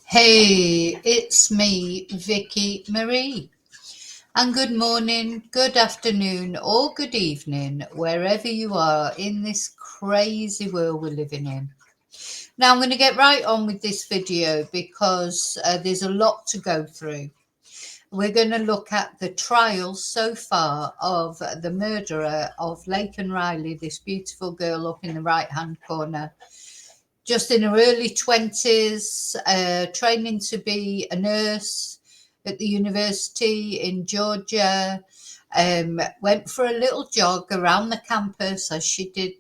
Hey, it's me, Vicki Marie. And good morning, good afternoon, or good evening, wherever you are in this crazy world we're living in. Now, I'm going to get right on with this video because there's a lot to go through. We're going to look at the trial so far of the murderer of Laken Riley, this beautiful girl up in the right-hand corner. Just in her early 20s, training to be a nurse at the university in Georgia, went for a little jog around the campus as she did,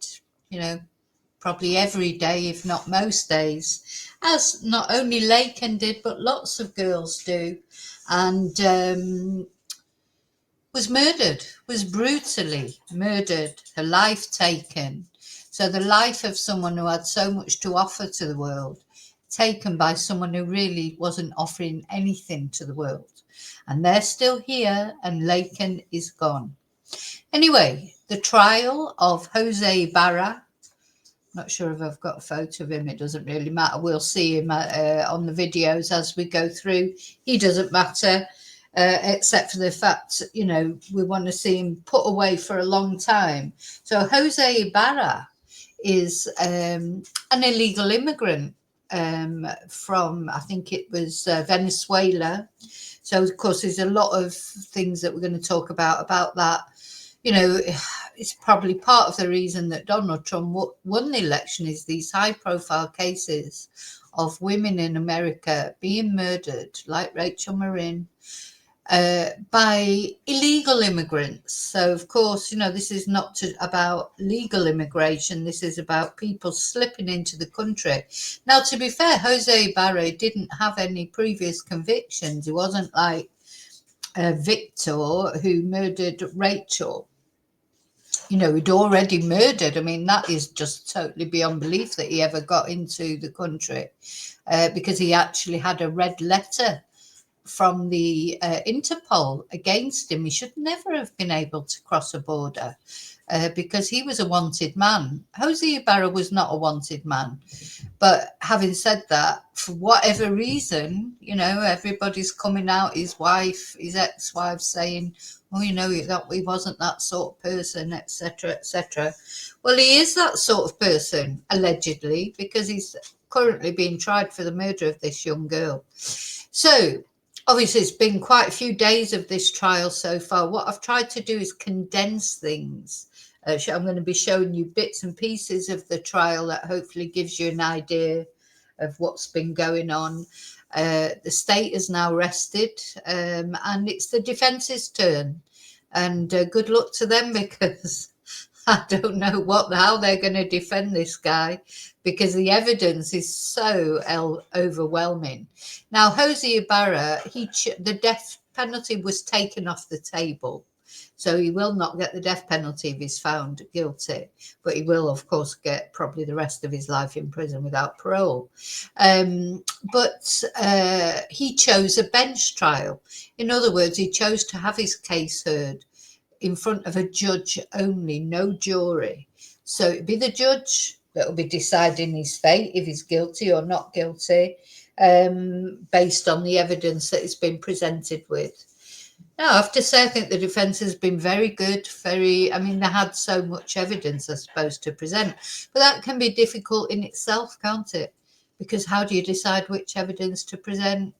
probably every day, if not most days, as not only Laken did, but lots of girls do, and was murdered, was brutally murdered, her life taken. So the life of someone who had so much to offer to the world, taken by someone who really wasn't offering anything to the world. And they're still here, and Laken is gone. Anyway, the trial of Jose Ibarra. Not sure if I've got a photo of him. It doesn't really matter. We'll see him on the videos as we go through. He doesn't matter. Except for the fact, we want to see him put away for a long time. So Jose Ibarra is an illegal immigrant from, I think it was Venezuela. So, of course, there's a lot of things that we're going to talk about that. It's probably part of the reason that Donald Trump won the election is these high-profile cases of women in America being murdered, like Rachel Marin, by illegal immigrants. So, of course, this is not about legal immigration. This is about people slipping into the country. Now, to be fair, Jose Ibarra didn't have any previous convictions. He wasn't like Victor, who murdered Rachel. He'd already murdered. I mean, that is just totally beyond belief that he ever got into the country because he actually had a red letter from the Interpol against him. He should never have been able to cross a border because he was a wanted man. Jose Ibarra was not a wanted man. But having said that, for whatever reason, everybody's coming out, his wife, his ex-wife saying, that he wasn't that sort of person, etc., etc. Well, he is that sort of person, allegedly, because he's currently being tried for the murder of this young girl. So, obviously, it's been quite a few days of this trial so far. What I've tried to do is condense things. I'm going to be showing you bits and pieces of the trial that hopefully gives you an idea of what's been going on. The state has now rested, and it's the defence's turn. And good luck to them, because I don't know how they're going to defend this guy, because the evidence is so overwhelming. Now, Jose Ibarra, the death penalty was taken off the table. So he will not get the death penalty if he's found guilty, but he will, of course, get probably the rest of his life in prison without parole. But he chose a bench trial. In other words, he chose to have his case heard in front of a judge only, no jury. So it'd be the judge that will be deciding his fate, if he's guilty or not guilty, based on the evidence that has been presented with. Now, I have to say, I think the defence has been very good. They had so much evidence, I suppose, to present. But that can be difficult in itself, can't it? Because how do you decide which evidence to present?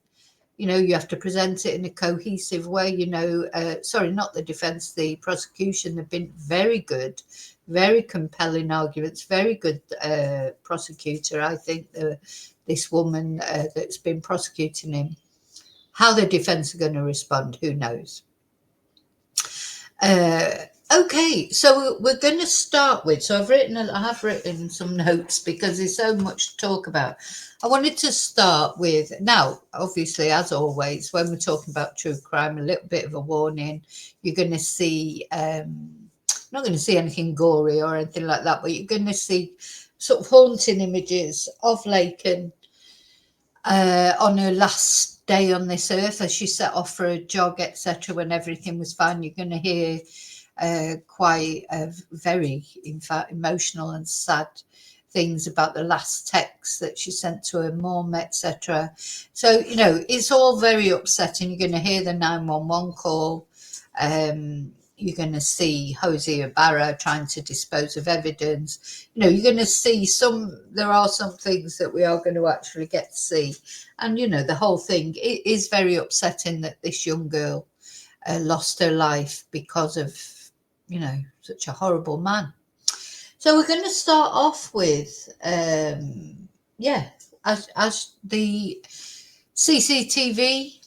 you know, you have to present it in a cohesive way, you know. Sorry, not the defense, the prosecution have been very good, very compelling arguments, very good prosecutor. I think this woman that's been prosecuting him, how the defense are going to respond, who knows. Okay, so we're going to start with, so I have written some notes because there's so much to talk about. I wanted to start with, now, obviously, as always, when we're talking about true crime, a little bit of a warning. You're going to see, not going to see anything gory or anything like that, but you're going to see sort of haunting images of Laken on her last day on this earth as she set off for a jog, etc. When everything was fine, you're going to hear quite very, in fact, emotional and sad things about the last text that she sent to her mom, etc. So, you know, it's all very upsetting. You're going to hear the 911 call. You're going to see Jose Ibarra trying to dispose of evidence. You know, you're going to see there are some things that we are going to actually get to see. And, you know, the whole thing, it is very upsetting that this young girl lost her life because of, you know, such a horrible man. So we're going to start off with, as the CCTV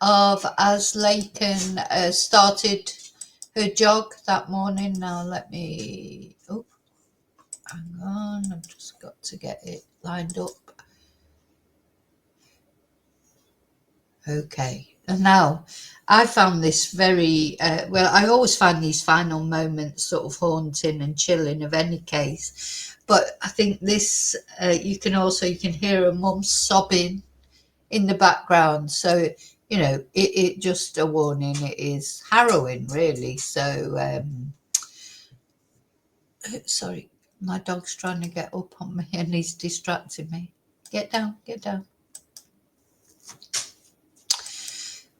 of as Laken started her jog that morning. Now let me, hang on, I've just got to get it lined up. Okay, and now I found this very, I always find these final moments sort of haunting and chilling of any case. But I think this, you can hear her mum sobbing in the background. So, you know, it just a warning. It is harrowing, really. So, sorry, my dog's trying to get up on me and he's distracting me. Get down, get down.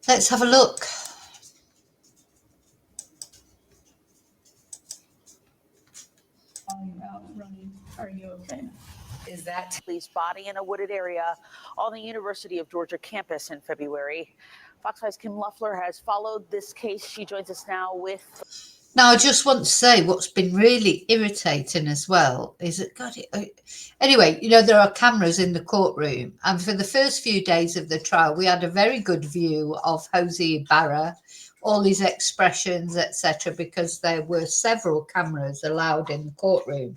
Let's have a look. Running. Are you okay? Is that police body in a wooded area on the University of Georgia campus in February? Fox 5's Kim Luffler has followed this case. She joins us now with... Now, I just want to say what's been really irritating as well is that, anyway, you know, there are cameras in the courtroom. And for the first few days of the trial, we had a very good view of Jose Ibarra, all his expressions, etc., because there were several cameras allowed in the courtroom.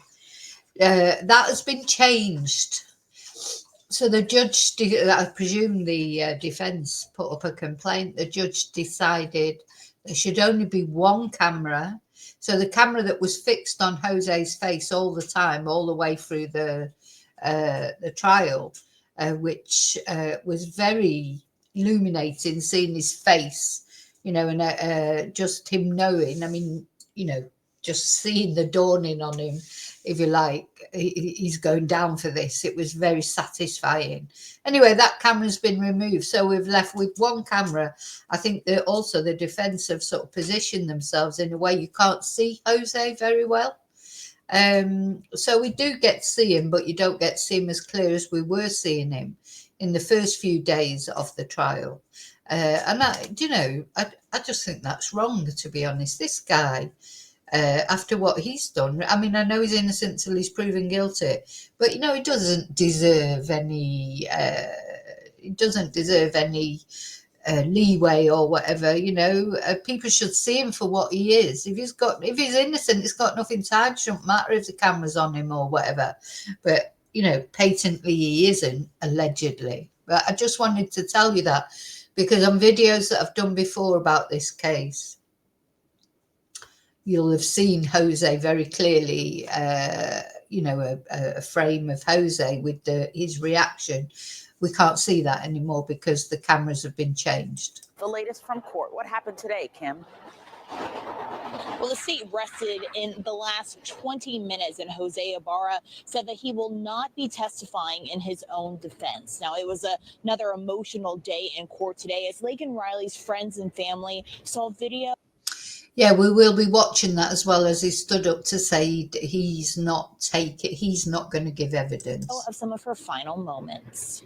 That has been changed. So the judge, I presume the defense put up a complaint. The judge decided there should only be one camera. So the camera that was fixed on Jose's face all the time, all the way through the trial, which was very illuminating, seeing his face, you know, and just him knowing, I mean, you know, just seeing the dawning on him, if you like, he's going down for this. It was very satisfying. Anyway, that camera's been removed. So we've left with one camera. I think that also the defense have sort of positioned themselves in a way you can't see Jose very well. So we do get to see him, but you don't get to see him as clear as we were seeing him in the first few days of the trial. And I just think that's wrong, to be honest. This guy, after what he's done, I mean, I know he's innocent till he's proven guilty, but you know, he doesn't deserve any. Leeway or whatever. You know, people should see him for what he is. If he's innocent, it's got nothing to hide. It shouldn't matter if the camera's on him or whatever. But you know, patently he isn't, allegedly. But I just wanted to tell you that because on videos that I've done before about this case, you'll have seen Jose very clearly, a frame of Jose with his reaction. We can't see that anymore because the cameras have been changed. The latest from court. What happened today, Kim? Well, the state rested in the last 20 minutes, and Jose Ibarra said that he will not be testifying in his own defense. Now, it was another emotional day in court today as Laken Riley's friends and family saw video. Yeah, we will be watching that as well, as he stood up to say he's not going to give evidence. Of some of her final moments.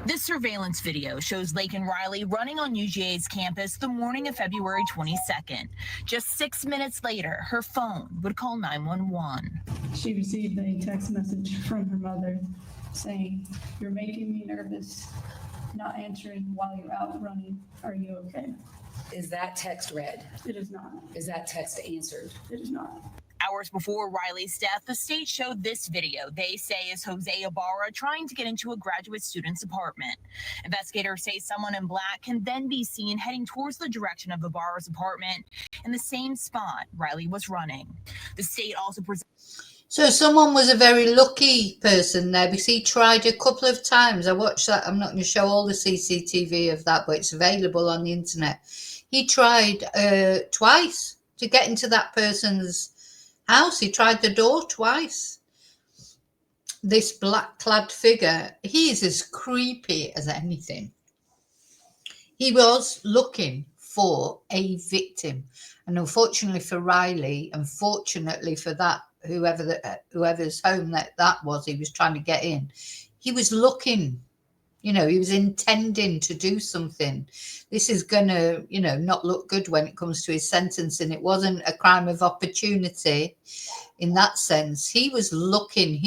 This surveillance video shows Laken Riley running on UGA's campus the morning of February 22nd. Just 6 minutes later, her phone would call 911. She received a text message from her mother saying, "You're making me nervous, not answering while you're out running. Are you okay?" Is that text read? It is not. Is that text answered? It is not. Hours before Riley's death, the state showed this video they say is Jose Ibarra trying to get into a graduate student's apartment. Investigators say someone in black can then be seen heading towards the direction of Ibarra's apartment in the same spot Riley was running. The state also So someone was a very lucky person there because he tried a couple of times. I watched that. I'm not going to show all the CCTV of that, but it's available on the internet. He tried twice to get into that person's house. He tried the door twice. This black-clad figure, he is as creepy as anything. He was looking for a victim, and unfortunately for Riley, and fortunately for that whoever's home that was, he was trying to get in. He was looking. He was intending to do something. This is going to, not look good when it comes to his sentencing. It wasn't a crime of opportunity in that sense. He was looking.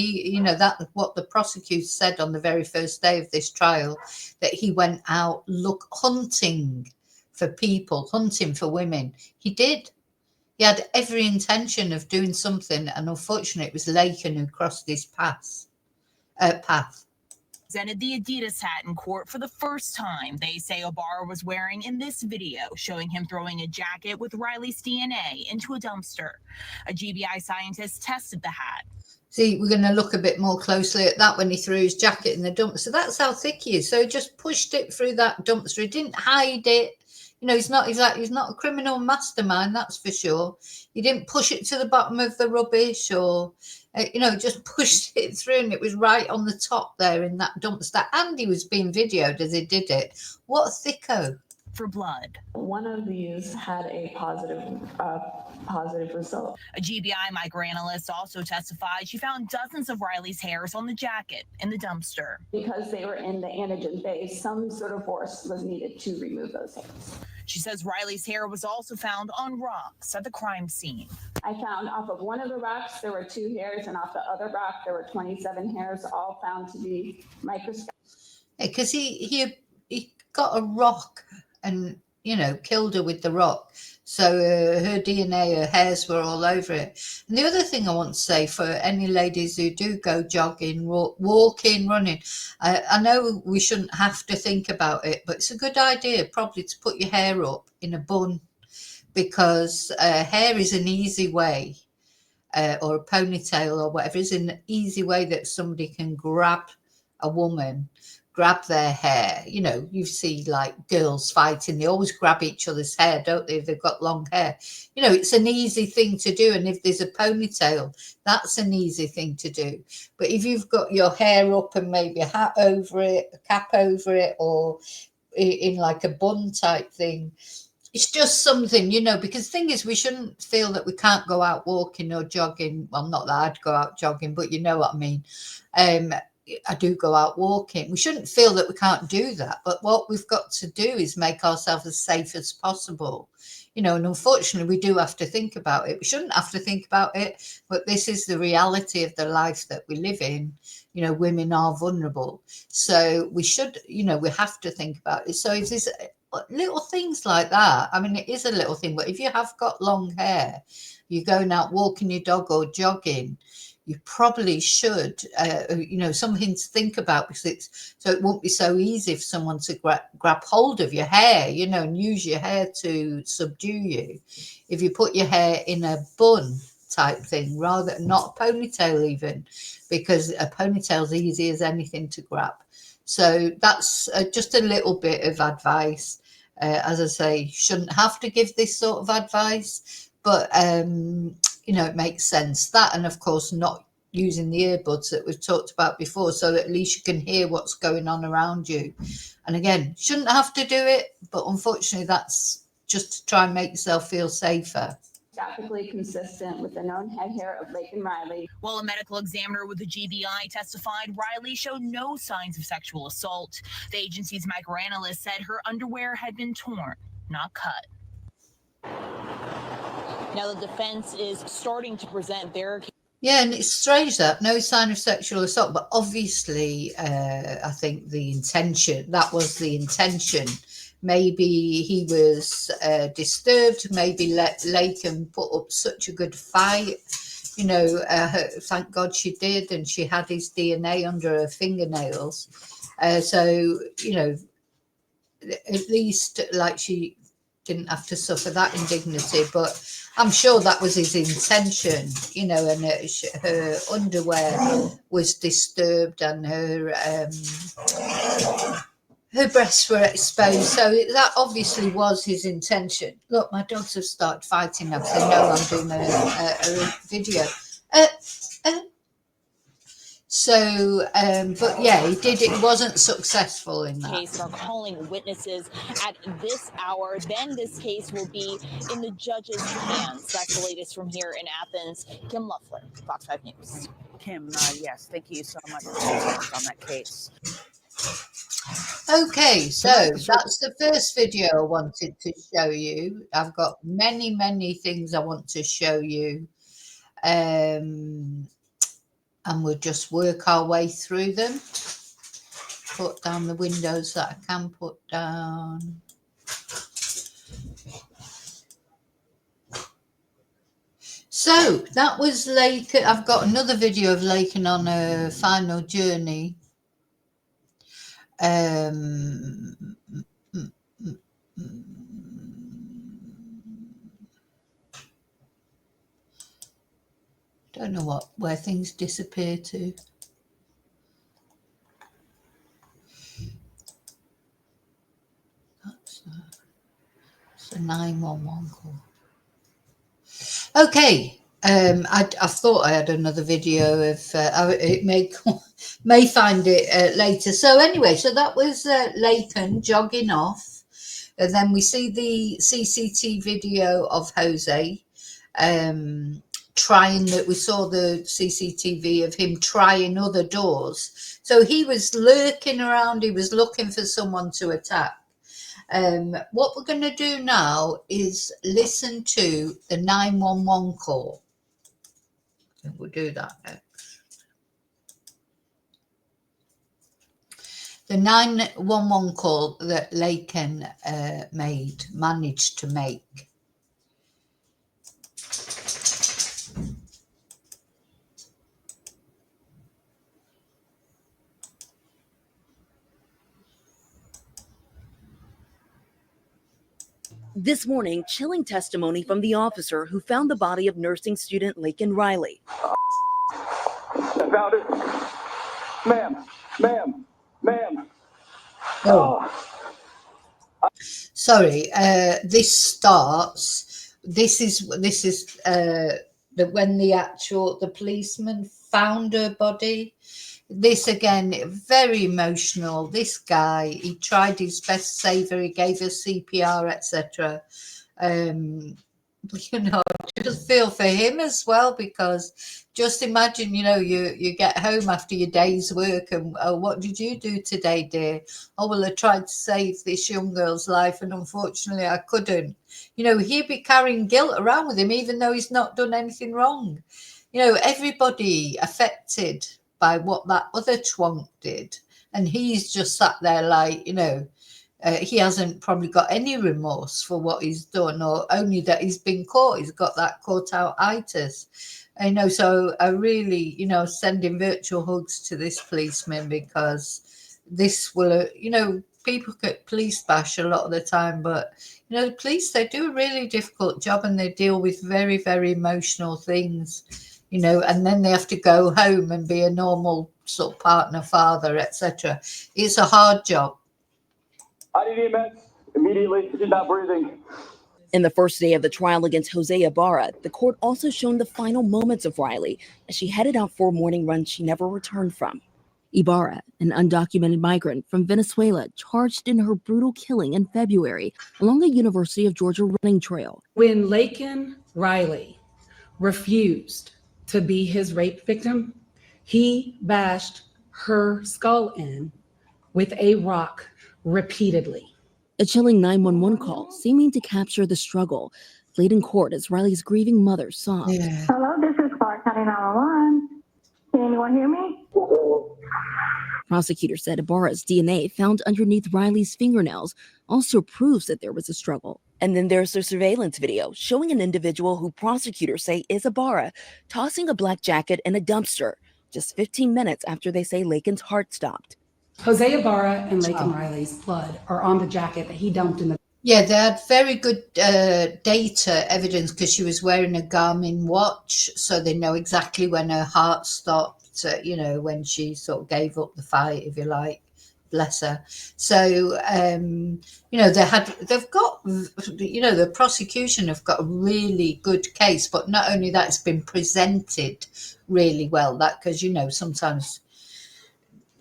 That what the prosecutor said on the very first day of this trial, that he went out hunting for people, hunting for women. He did. He had every intention of doing something, and unfortunately, it was Laken who crossed his path. Presented the Adidas hat in court for the first time. They say Ibarra was wearing in this video, showing him throwing a jacket with Riley's DNA into a dumpster. A GBI scientist tested the hat. See, we're going to look a bit more closely at that when he threw his jacket in the dumpster. That's how thick he is. So he just pushed it through that dumpster. He didn't hide it. He's not a criminal mastermind, that's for sure. He didn't push it to the bottom of the rubbish or, just pushed it through, and it was right on the top there in that dumpster. And he was being videoed as he did it. What a thicko. For blood. One of these had a positive result. A GBI microanalyst also testified she found dozens of Riley's hairs on the jacket in the dumpster. Because they were in the antigen phase, some sort of force was needed to remove those hairs. She says Riley's hair was also found on rocks at the crime scene. I found off of one of the rocks there were 2 hairs, and off the other rock there were 27 hairs, all found to be microscopic. Because he got a rock and killed her with the rock, so her DNA, her hairs were all over it. And the other thing I want to say for any ladies who do go jogging, walking, running, I know we shouldn't have to think about it, but it's a good idea probably to put your hair up in a bun, because hair is an easy way, or a ponytail or whatever, is an easy way that somebody can grab a woman, grab their hair. You see like girls fighting, they always grab each other's hair, don't they, if they've got long hair. It's an easy thing to do, and if there's a ponytail, that's an easy thing to do. But if you've got your hair up and maybe a hat over it, a cap over it, or in like a bun type thing, it's just something, because the thing is, we shouldn't feel that we can't go out walking or jogging. Well, not that I'd go out jogging, but you know what I mean. I do go out walking. We shouldn't feel that we can't do that. But what we've got to do is make ourselves as safe as possible. And unfortunately, we do have to think about it. We shouldn't have to think about it, but this is the reality of the life that we live in. Women are vulnerable. So we should, we have to think about it. So if there's little things like that, I mean, it is a little thing, but if you have got long hair, you're going out walking your dog or jogging, you probably should, something to think about, because so it won't be so easy for someone to grab hold of your hair, and use your hair to subdue you. If you put your hair in a bun type thing, rather not a ponytail even, because a ponytail's easy as anything to grab. So that's just a little bit of advice. As I say, shouldn't have to give this sort of advice, but it makes sense. That, and of course not using the earbuds that we've talked about before, so that at least you can hear what's going on around you. And again, shouldn't have to do it, but unfortunately that's just to try and make yourself feel safer. statistically consistent with the known head hair of Laken Riley. While a medical examiner with the GBI testified Riley showed no signs of sexual assault. The agency's microanalyst said her underwear had been torn, not cut. Now the defense is starting to present their... Yeah, and it's strange that no sign of sexual assault, but obviously, I think that was the intention. Maybe he was disturbed. Maybe Laken put up such a good fight. You know, thank God she did, and she had his DNA under her fingernails. So, you know, at least like she didn't have to suffer that indignity, but I'm sure that was his intention, you know, and her underwear was disturbed and her breasts were exposed. So that obviously was his intention. Look, my dogs have started fighting now, so they know I'm doing a video. But yeah, he did. It wasn't successful in that case. Are calling witnesses at this hour. Then this case will be in the judge's hands. That's the latest from here in Athens. Kim Luffler, Fox 5 News. Kim, yes, thank you so much for us on that case. Okay, so that's the first video I wanted to show you. I've got many things I want to show you. And we'll just work our way through them. Put down the windows that I can put down. So that was Laken. I've got another video of Laken on her final journey. Don't know where things disappear to. That's a 911 call. Okay, I thought I had another video of it may find it later. So anyway, so that was Laken jogging off, and then we see the CCTV video of Jose. We saw the CCTV of him trying other doors. So he was lurking around, he was looking for someone to attack. What we're going to do now is listen to the 911 call. I think we'll do that next. The 911 call that Laken managed to make. This morning, chilling testimony from the officer who found the body of nursing student Laken Riley. I found it. Ma'am. Oh. Sorry, this starts. This is when the policeman found her body. This again, very emotional. This guy, he tried his best to save her. He gave her CPR, etc. You know, just feel for him as well, because just imagine, you know, you get home after your day's work and what did you do today, dear? Oh, well, I tried to save this young girl's life and unfortunately I couldn't. You know, he'd be carrying guilt around with him even though he's not done anything wrong. You know, everybody affected by what that other twonk did, and he's just sat there like, you know, he hasn't probably got any remorse for what he's done, or only that he's been caught. He's got that caught out-itis. You know, so I really, you know, sending virtual hugs to this policeman, because this will, you know, people get police bash a lot of the time, but, you know, the police, they do a really difficult job and they deal with very, very emotional things. You know, and then they have to go home and be a normal sort of partner, father, etc. It's a hard job. I need EMS immediately. She's not breathing. In the first day of the trial against Jose Ibarra, the court also shown the final moments of Riley as she headed out for a morning run she never returned from. Ibarra, an undocumented migrant from Venezuela, charged in her brutal killing in February along the University of Georgia running trail. When Laken Riley refused to be his rape victim, he bashed her skull in with a rock repeatedly. A chilling 911 call seeming to capture the struggle played in court as Riley's grieving mother sobbed. Yeah. Hello, this is Clark County 911. Can anyone hear me? Prosecutors said Ibarra's DNA found underneath Riley's fingernails also proves that there was a struggle. And then there's the surveillance video showing an individual who prosecutors say is Ibarra tossing a black jacket in a dumpster just 15 minutes after they say Laken's heart stopped. Jose Ibarra and Laken Riley's blood are on the jacket that he dumped in the. Yeah, they had very good data evidence because she was wearing a Garmin watch, so they know exactly when her heart stopped, when she sort of gave up the fight, if you like, bless her. So, they've got, the prosecution have got a really good case, but not only that, it's been presented really well, because, sometimes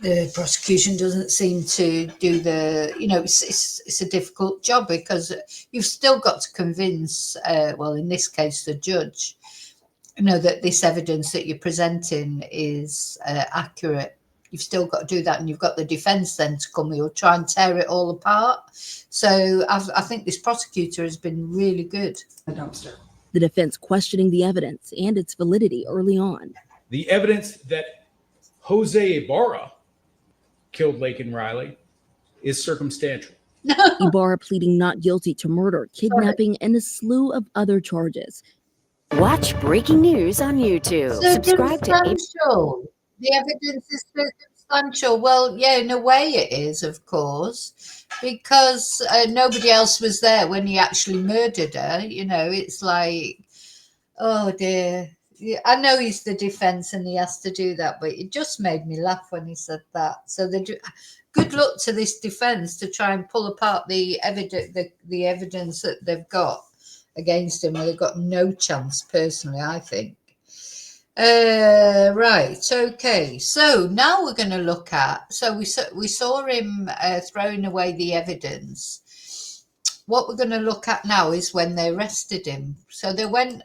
the prosecution doesn't seem to do it's a difficult job because you've still got to convince, in this case, the judge, that this evidence that you're presenting is accurate. You've still got to do that, and you've got the defense then to come who'll try and tear it all apart. So I think this prosecutor has been really good. The dumpster. The defense questioning the evidence and its validity early on. The evidence that Jose Ibarra killed Laken Riley is circumstantial. Ibarra pleading not guilty to murder, kidnapping, and a slew of other charges. Watch breaking news on YouTube. Subscribe to The evidence is circumstantial. Well, yeah, in a way it is, of course, because nobody else was there when he actually murdered her. It's like, oh dear. Yeah, I know he's the defense and he has to do that, but it just made me laugh when he said that. So good luck to this defense to try and pull apart the evidence that they've got against him. Well, they've got no chance, personally, I think. Right, okay. So now we're going to look at. So we saw him throwing away the evidence. What we're going to look at now is when they arrested him. So they went.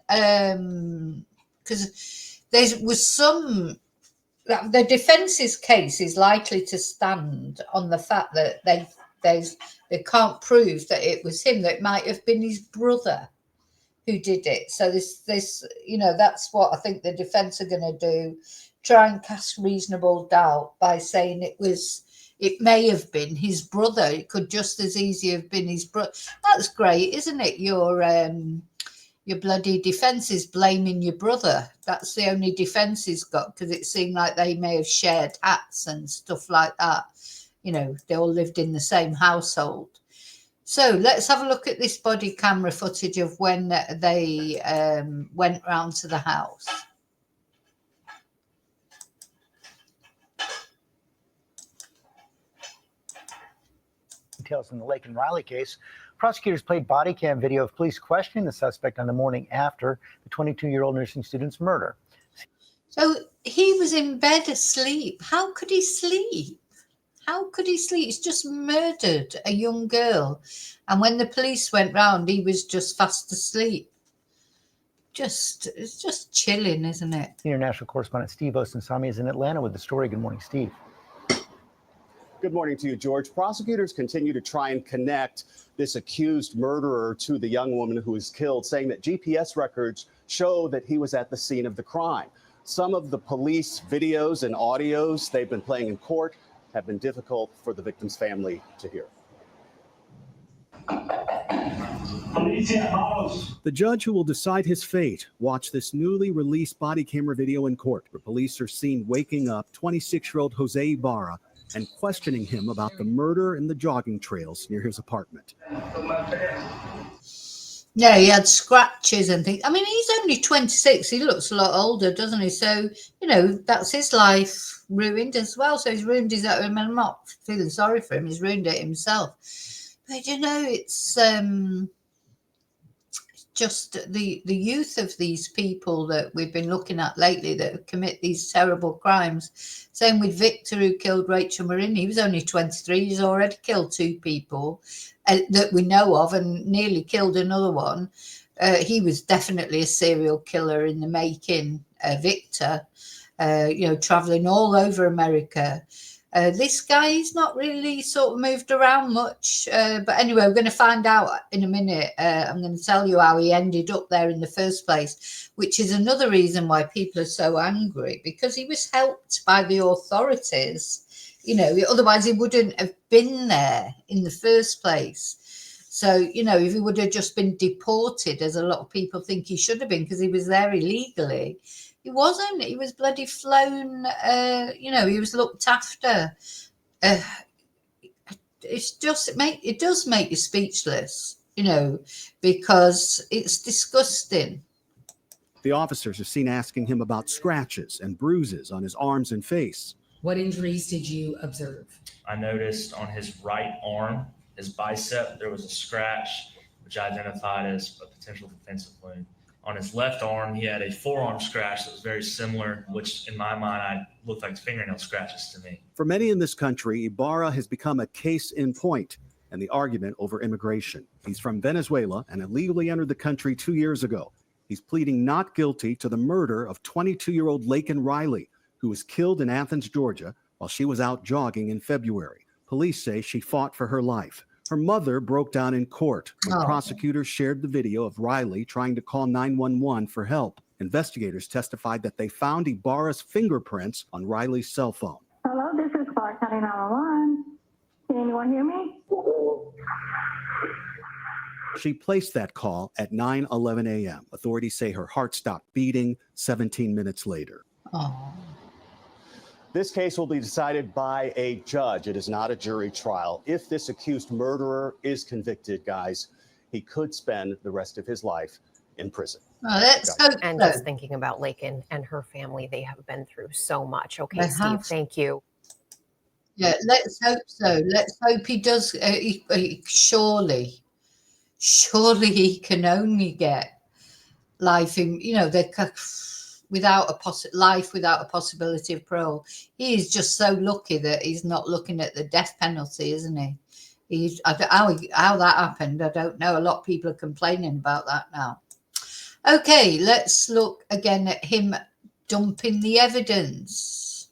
Because there was the defence's case is likely to stand on the fact that they can't prove that it was him, that it might have been his brother who did it. So this that's what I think the defense are going to do, try and cast reasonable doubt by saying it may have been his brother. It could just as easily have been his brother. That's great, isn't it? Your bloody defence is blaming your brother. That's the only defence he's got, because it seemed like they may have shared hats and stuff like that. They all lived in the same household. So let's have a look at this body camera footage of when they went round to the house. Details in the Laken Riley case. Prosecutors played body cam video of police questioning the suspect on the morning after the 22-year-old nursing student's murder. So he was in bed asleep. How could he sleep? He's just murdered a young girl. And when the police went round, he was just fast asleep. It's just chilling, isn't it? International correspondent Steve Osunsami is in Atlanta with the story. Good morning, Steve. Good morning to you, George. Prosecutors continue to try and connect this accused murderer to the young woman who was killed, saying that GPS records show that he was at the scene of the crime. Some of the police videos and audios they've been playing in court have been difficult for the victim's family to hear. The judge who will decide his fate watched this newly released body camera video in court, where police are seen waking up 26-year-old Jose Ibarra and questioning him about the murder in the jogging trails near his apartment. Yeah, he had scratches and things. I mean, he's only 26. He looks a lot older, doesn't he? So, that's his life ruined as well. So he's ruined his own. I'm not feeling sorry for him. He's ruined it himself. But, it's just the youth of these people that we've been looking at lately that commit these terrible crimes. Same with Victor, who killed Rachel Marin. He was only 23. He's already killed 2 people that we know of and nearly killed another one. he was definitely a serial killer in the making, Victor, traveling all over America. This guy is not really sort of moved around much. But anyway, we're going to find out in a minute. I'm going to tell you how he ended up there in the first place, which is another reason why people are so angry, because he was helped by the authorities. Otherwise he wouldn't have been there in the first place. So, if he would have just been deported, as a lot of people think he should have been, because he was there illegally, he wasn't. He was bloody flown. He was looked after. It does make you speechless, because it's disgusting. The officers are seen asking him about scratches and bruises on his arms and face. What injuries did you observe? I noticed on his right arm, his bicep, there was a scratch, which I identified as a potential defensive wound. On his left arm, he had a forearm scratch that was very similar, which in my mind, looked like fingernail scratches to me. For many in this country, Ibarra has become a case in point in the argument over immigration. He's from Venezuela and illegally entered the country 2 years ago. He's pleading not guilty to the murder of 22-year-old Laken Riley, who was killed in Athens, Georgia, while she was out jogging in February. Police say she fought for her life. Her mother broke down in court when prosecutors shared the video of Riley trying to call 911 for help. Investigators testified that they found Ibarra's fingerprints on Riley's cell phone. Hello, this is Clark County 911. Can anyone hear me? She placed that call at 9:11 a.m. Authorities say her heart stopped beating 17 minutes later. This case will be decided by a judge. It is not a jury trial. If this accused murderer is convicted, guys, he could spend the rest of his life in prison. And just thinking about Laken and her family, they have been through so much. Okay, Steve, thank you. Yeah, let's hope so. Let's hope he does. Surely he can only get life in, without a possibility of parole. He is just so lucky that he's not looking at the death penalty, isn't he? How that happened, I don't know. A lot of people are complaining about that now. Okay, let's look again at him dumping the evidence.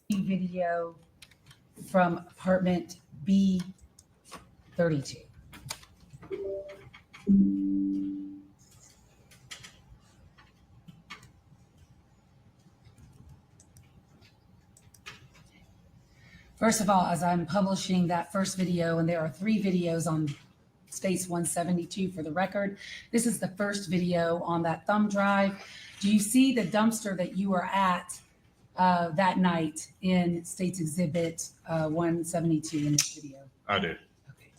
Video from apartment B32. First of all, as I'm publishing that first video, and there are 3 videos on Space 172 for the record, this is the first video on that thumb drive. Do you see the dumpster that you were at that night in States Exhibit 172 in this video? I do. Okay.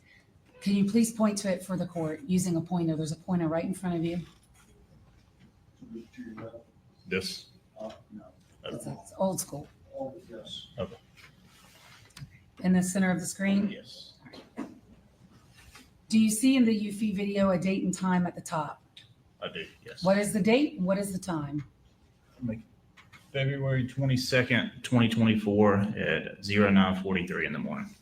Can you please point to it for the court using a pointer? There's a pointer right in front of you. This? No. It's old school. Yes. Okay. In the center of the screen? Yes. Do you see in the UFI video a date and time at the top? I do, yes. What is the date? What is the time? February 22nd, 2024 at 09:43 in the morning.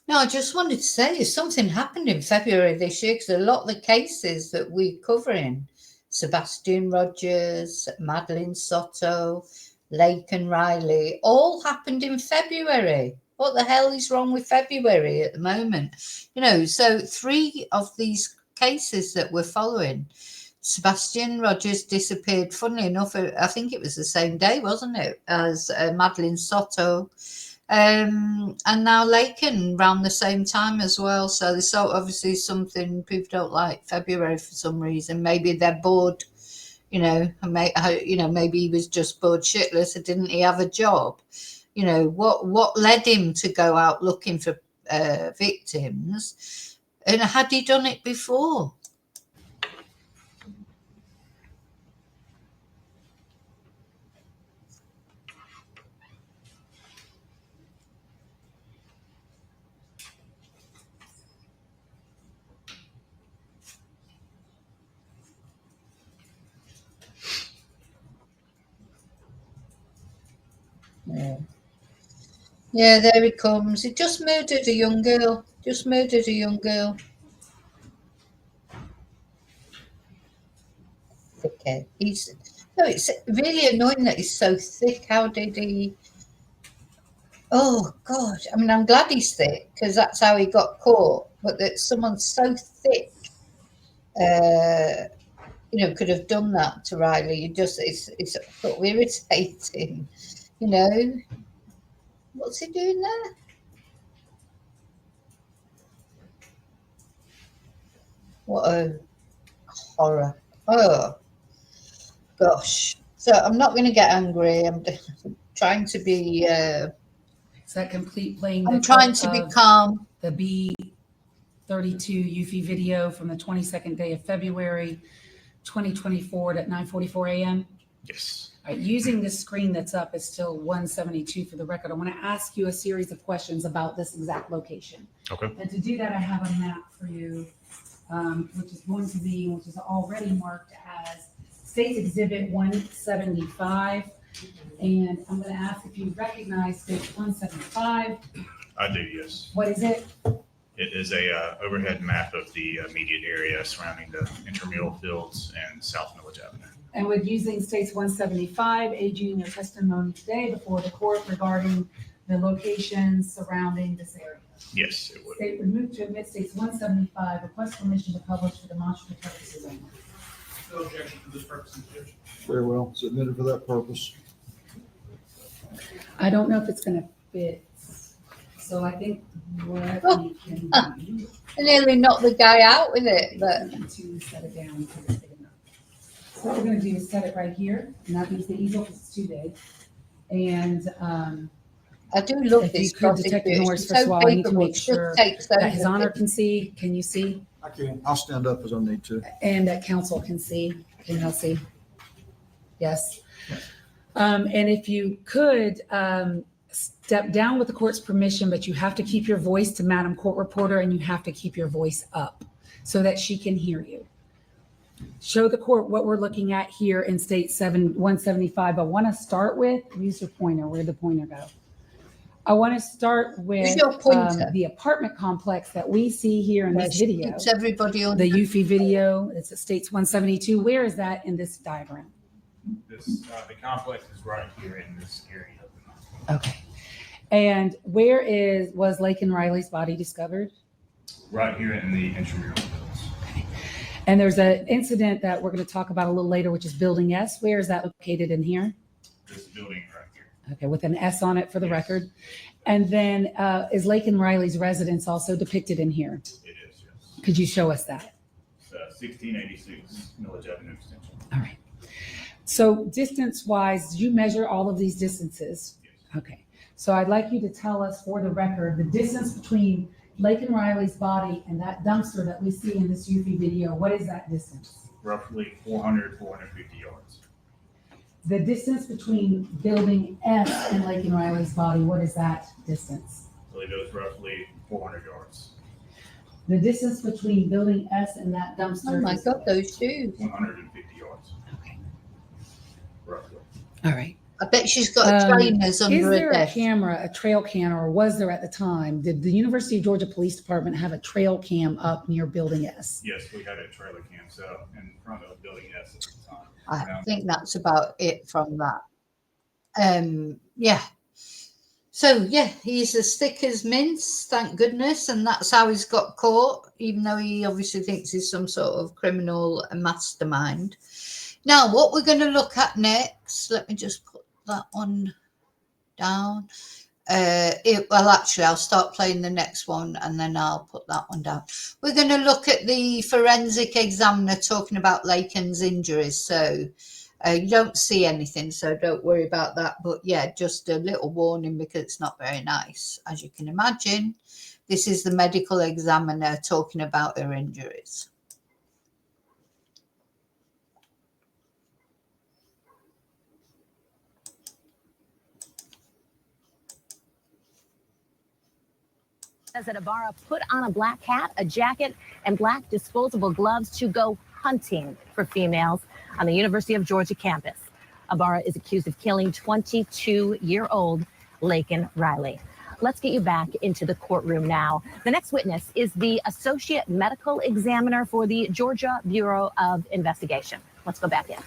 No, I just wanted to say something happened in February this year, because a lot of the cases that we're covering, Sebastian Rogers, Madeline Soto, Laken Riley, all happened in February. What the hell is wrong with February at the moment? So 3 of these cases that we're following, Sebastian Rogers disappeared, funnily enough, I think it was the same day, wasn't it, as Madeline Soto, and now Laken around the same time as well. So there's obviously something people don't like February for some reason. Maybe they're bored, maybe he was just bored shitless, or didn't he have a job? What led him to go out looking for victims, and had he done it before? Yeah, there he comes. He just murdered a young girl. Thickhead. It's really annoying that he's so thick. How did he? Oh God! I mean, I'm glad he's thick because that's how he got caught. But that someone so thick, could have done that to Riley. It's sort of irritating. What's he doing there? What a horror! Oh gosh! So I'm not going to get angry. I'm trying to be. Is that complete playing? I'm trying to be calm. The B32 UFI video from the 22nd day of February, 2024 at 9:44 a.m. Yes. All right, using this screen that's up is still 172 for the record. I want to ask you a series of questions about this exact location. Okay. And to do that, I have a map for you, which is already marked as State's Exhibit 175. And I'm going to ask if you recognize State 175. I do, yes. What is it? It is a overhead map of the immediate area surrounding the intramural fields and South Village Avenue. And with using States 175, aiding in your testimony today before the court regarding the locations surrounding this area. Yes, it would. State would move to admit States 175, request permission to publish for demonstrative purposes only. No objection to this purpose, Judge. Very well, submitted for that purpose. I don't know if it's going to fit. So I think what we can do. I nearly knocked the guy out with it, but. To set it down because it's big enough. So what we're going to do is set it right here, and that means the easel because it's too big. And I do love if this. you could, Detective Norris, first of all, I need to make sure that His Honor can see. Can you see? I can. I'll stand up as I need to. And that counsel can see. Can y'all see? Yes. And if you could step down with the court's permission, but you have to keep your voice to Madam Court Reporter, and you have to keep your voice up so that she can hear you. Show the court what we're looking at here in State 175. I want to start with, use your pointer. Where'd the pointer go? I want to start with the apartment complex that we see here in this video. Keeps everybody on the UFI video. It's at States 172. Where is that in this diagram? The complex is right here in this area. Okay. And where was Laken Riley's body discovered? Right here in the intramural fields. Okay. And there's an incident that we're going to talk about a little later, which is Building S. Where is that located in here? This building right here. Okay, with an S on it for the record. And then is Laken Riley's residence also depicted in here? It is, yes. Could you show us that? It's 1686 Village Avenue Extension. All right. So distance-wise, did you measure all of these distances? Yes. Okay. So I'd like you to tell us for the record, the distance between Laken Riley's body and that dumpster that we see in this UFI video, what is that distance? Roughly 400, 450 yards. The distance between Building S and Laken Riley's body, what is that distance? I believe it was roughly 400 yards. The distance between Building S and that dumpster. Oh my God, those shoes. 150 yards. Okay. Roughly. All right. I bet she's got trainers under her desk. Is there a desk. camera, a trail cam, or was there at the time? Did the University of Georgia Police Department have a trail cam up near Building S? Yes, we had a trailer cam set up in front of Building S at the time. I think that's about it from that. Yeah. So yeah, he's as thick as mince, thank goodness, and that's how he's got caught, even though he obviously thinks he's some sort of criminal mastermind. Now, what we're going to look at next, let me just put that one down. Well, actually, I'll start playing the next one and then I'll put that one down. We're going to look at the forensic examiner talking about Laken's injuries. So you don't see anything, so don't worry about that. But yeah, just a little warning because it's not very nice. As you can imagine, this is the medical examiner talking about her injuries. That Ibarra put on a black hat, a jacket, and black disposable gloves to go hunting for females on the University of Georgia campus. Ibarra is accused of killing 22-year-old Laken Riley. Let's get you back into the courtroom now. The next witness is the Associate Medical Examiner for the Georgia Bureau of Investigation. Let's go back in.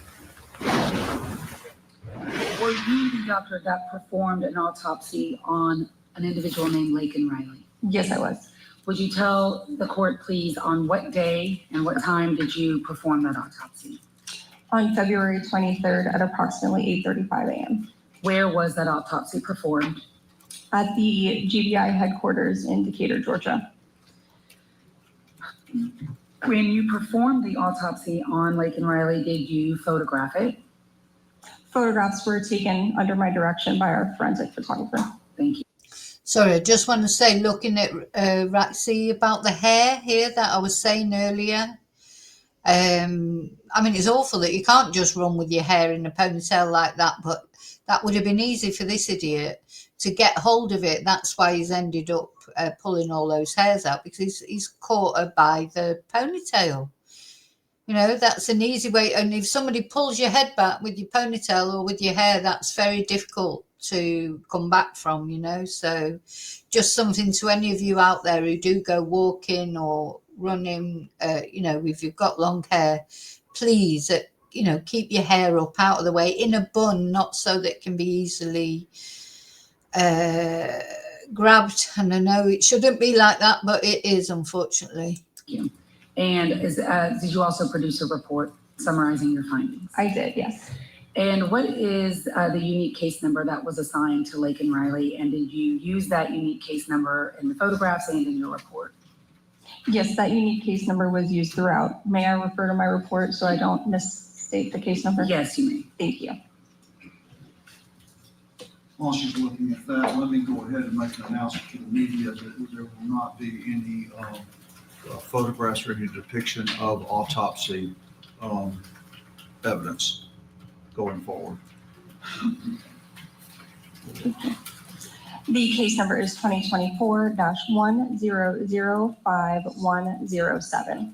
Were you the doctor that performed an autopsy on an individual named Laken Riley? Yes, I was. Would you tell the court, please, on what day and what time did you perform that autopsy? On February 23rd at approximately 8:35 a.m. Where was that autopsy performed? At the GBI headquarters in Decatur, Georgia. When you performed the autopsy on Laken Riley, did you photograph it? Photographs were taken under my direction by our forensic photographer. Thank you. Sorry, I just want to say, looking at Ratsy, about the hair here that I was saying earlier. I mean, it's awful that you can't just run with your hair in a ponytail like that, but that would have been easy for this idiot to get hold of it. That's why he's ended up pulling all those hairs out, because he's caught her by the ponytail. You know, that's an easy way. And if somebody pulls your head back with your ponytail or with your hair, that's very difficult to come back from, you know. So just something to any of you out there who do go walking or running, you know, if you've got long hair, please, you know, keep your hair up out of the way in a bun, not so that it can be easily grabbed. And I know it shouldn't be like that, but it is, unfortunately. Yeah. And did you also produce a report summarizing your findings? I did, yes. And what is the unique case number that was assigned to Laken Riley? And did you use that unique case number in the photographs and in your report? Yes, that unique case number was used throughout. May I refer to my report so I don't misstate the case number? Yes, you may. Thank you. While she's looking at that, let me go ahead and make an announcement to the media that there will not be any photographs or any depiction of autopsy evidence going forward. The case number is 2024-1005-107.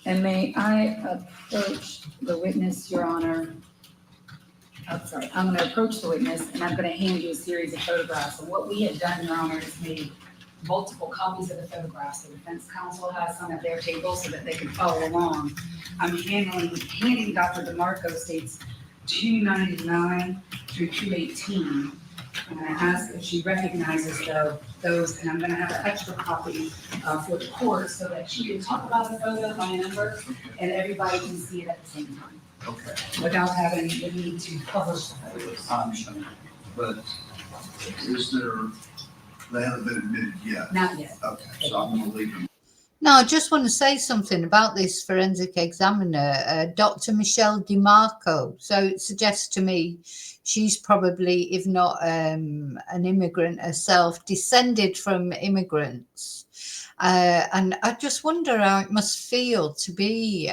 And may I approach the witness, Your Honor? Oh, sorry, I'm going to approach the witness and I'm going to hand you a series of photographs. And what we had done, Your Honor, is made multiple copies of the photographs. The defense counsel has some at their table so that they can follow along. I'm handing Dr. DeMarco states 299 through 218. I'm going to ask if she recognizes those, and I'm going to have an extra copy for the court so that she can talk about the photo by number and everybody can see it at the same time. Okay. Without having the need to publish the photos. I understand. But is there, they haven't been admitted yet? Not yet. Okay, so I'm going to leave them. No, I just want to say something about this forensic examiner, Dr. Michelle DeMarco. So it suggests to me she's probably, if not an immigrant herself, descended from immigrants. And I just wonder how it must feel to be,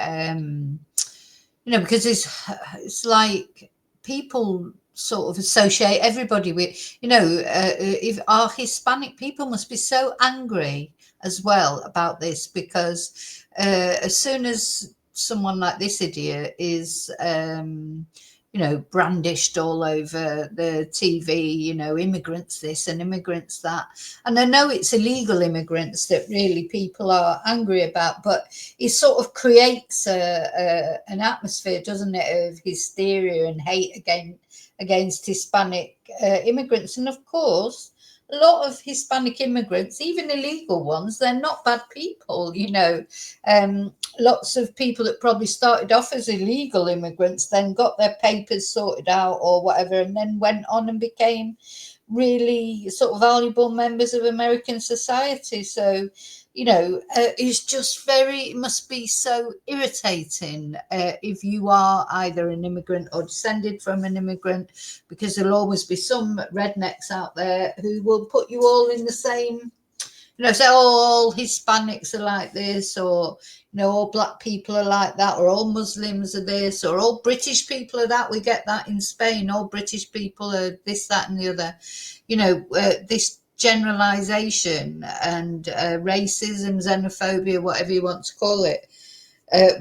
you know, because it's like people sort of associate everybody with, you know, if our Hispanic people must be so angry as well about this, because as soon as someone like this idiot is you know, brandished all over the TV, you know, immigrants this and immigrants that, and I know it's illegal immigrants that really people are angry about, but it sort of creates an atmosphere, doesn't it, of hysteria and hate against Hispanic immigrants. And of course, a lot of Hispanic immigrants, even illegal ones, they're not bad people, you know. Lots of people that probably started off as illegal immigrants then got their papers sorted out or whatever, and then went on and became really sort of valuable members of American society. So, you know, it's just it must be so irritating if you are either an immigrant or descended from an immigrant, because there'll always be some rednecks out there who will put you all in the same, you know, say, oh, all Hispanics are like this, or, you know, all black people are like that, or all Muslims are this, or all British people are that. We get that in Spain. All British people are this, that, and the other. You know, this generalization and racism, xenophobia, whatever you want to call it.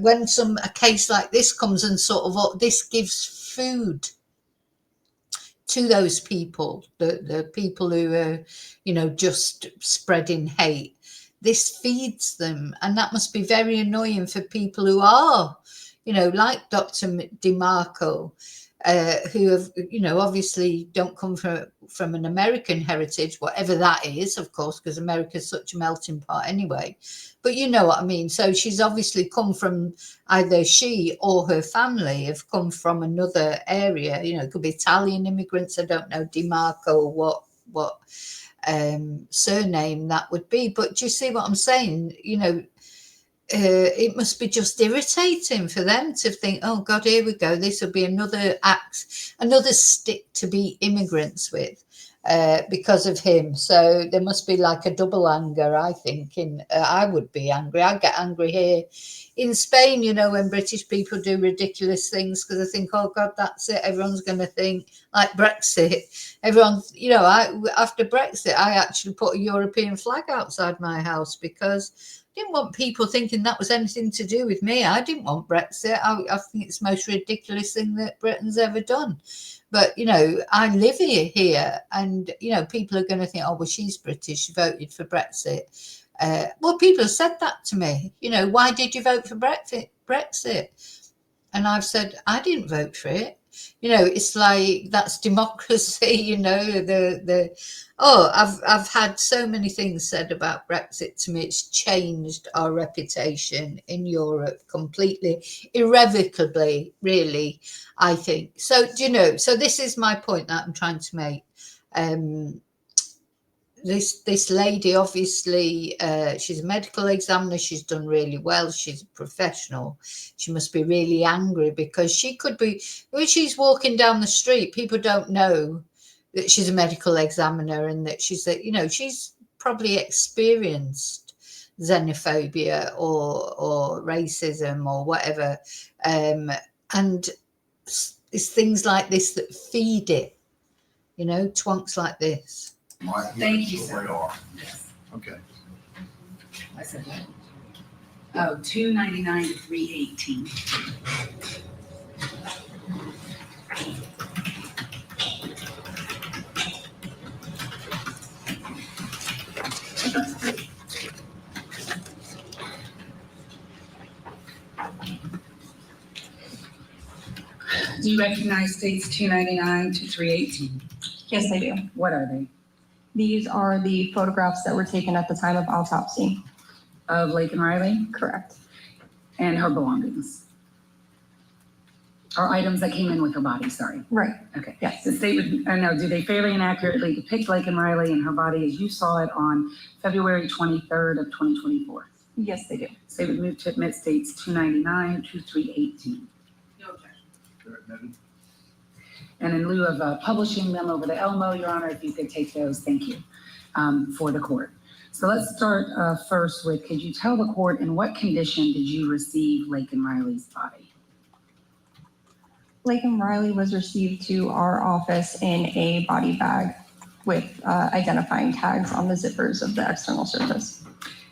When a case like this comes and sort of, this gives food to those people, the people who are, you know, just spreading hate. This feeds them, and that must be very annoying for people who are, you know, like Dr. DeMarco, who have, you know, obviously don't come from an American heritage, whatever that is, of course, because America's such a melting pot anyway. But you know what I mean. So she's obviously come from, either she or her family have come from another area. You know, it could be Italian immigrants. I don't know, DeMarco, what surname that would be. But do you see what I'm saying? You know, it must be just irritating for them to think, oh God, here we go. This will be another axe, another stick to beat immigrants with because of him. So there must be like a double anger, I think. I would be angry. I get angry here in Spain, you know, when British people do ridiculous things, because I think, oh God, that's it. Everyone's going to think like Brexit. Everyone, you know, after Brexit, I actually put a European flag outside my house because I didn't want people thinking that was anything to do with me. I didn't want Brexit. I think it's the most ridiculous thing that Britain's ever done. But, you know, I live here and, you know, people are going to think, oh, well, she's British. She voted for Brexit. Well, people have said that to me. You know, why did you vote for Brexit? And I've said, I didn't vote for it. You know, it's like, that's democracy, you know, I've had so many things said about Brexit to me. It's changed our reputation in Europe completely, irrevocably, really, I think. So, you know, so this is my point that I'm trying to make. This lady, obviously, she's a medical examiner. She's done really well. She's a professional. She must be really angry because she could be, when she's walking down the street, people don't know that she's a medical examiner and that she's, you know, she's probably experienced xenophobia or racism or whatever. And it's things like this that feed it, you know, twonks like this. Thank you, sir. Yes. Okay. I said what? Oh, $2.99 to $3.18. Do you recognize states $2.99 to $3.18? Yes, I do. What are they? These are the photographs that were taken at the time of autopsy. Of Laken Riley? Correct. And her belongings? Or items that came in with her body, sorry. Right. Okay. Yes. The state would, no, do they fairly and accurately depict Laken Riley and her body as you saw it on February 23rd of 2024? Yes, they do. State would move to admit states $2.99 to $3.18. No objection. And in lieu of publishing them over the Elmo, Your Honor, if you could take those, thank you, for the court. So let's start first with, could you tell the court in what condition did you receive Laken Riley's body? Laken Riley was received to our office in a body bag with identifying tags on the zippers of the external surface.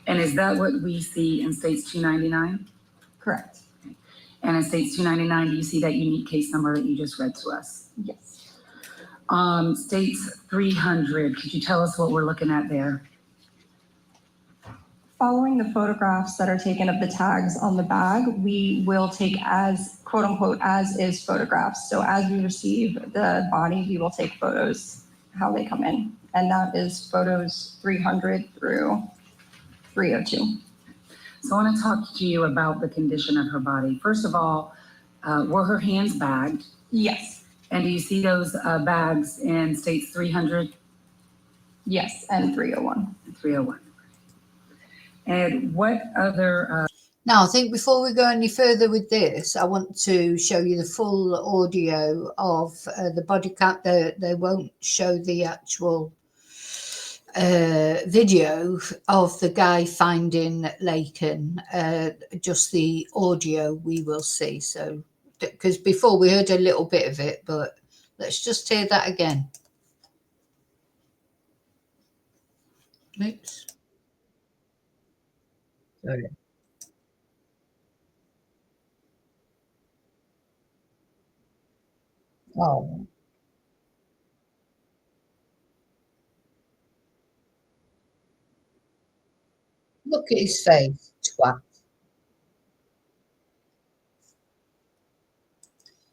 And is that what we see in states 299? Correct. Okay. And in states 299, do you see that unique case number that you just read to us? Yes. States 300, could you tell us what we're looking at there? Following the photographs that are taken of the tags on the bag, we will take as, quote unquote, as is photographs. So as we receive the body, we will take photos how they come in. And that is photos 300 through 302. So I want to talk to you about the condition of her body. First of all, were her hands bagged? Yes. And do you see those bags in states 300? Yes, and 301. 301. And what other... Now, I think before we go any further with this, I want to show you the full audio of the body count. They won't show the actual video of the guy finding Laken, just the audio we will see. So, because before we heard a little bit of it, but let's just hear that again. Oops. Sorry. Oh. Look at his face, twat.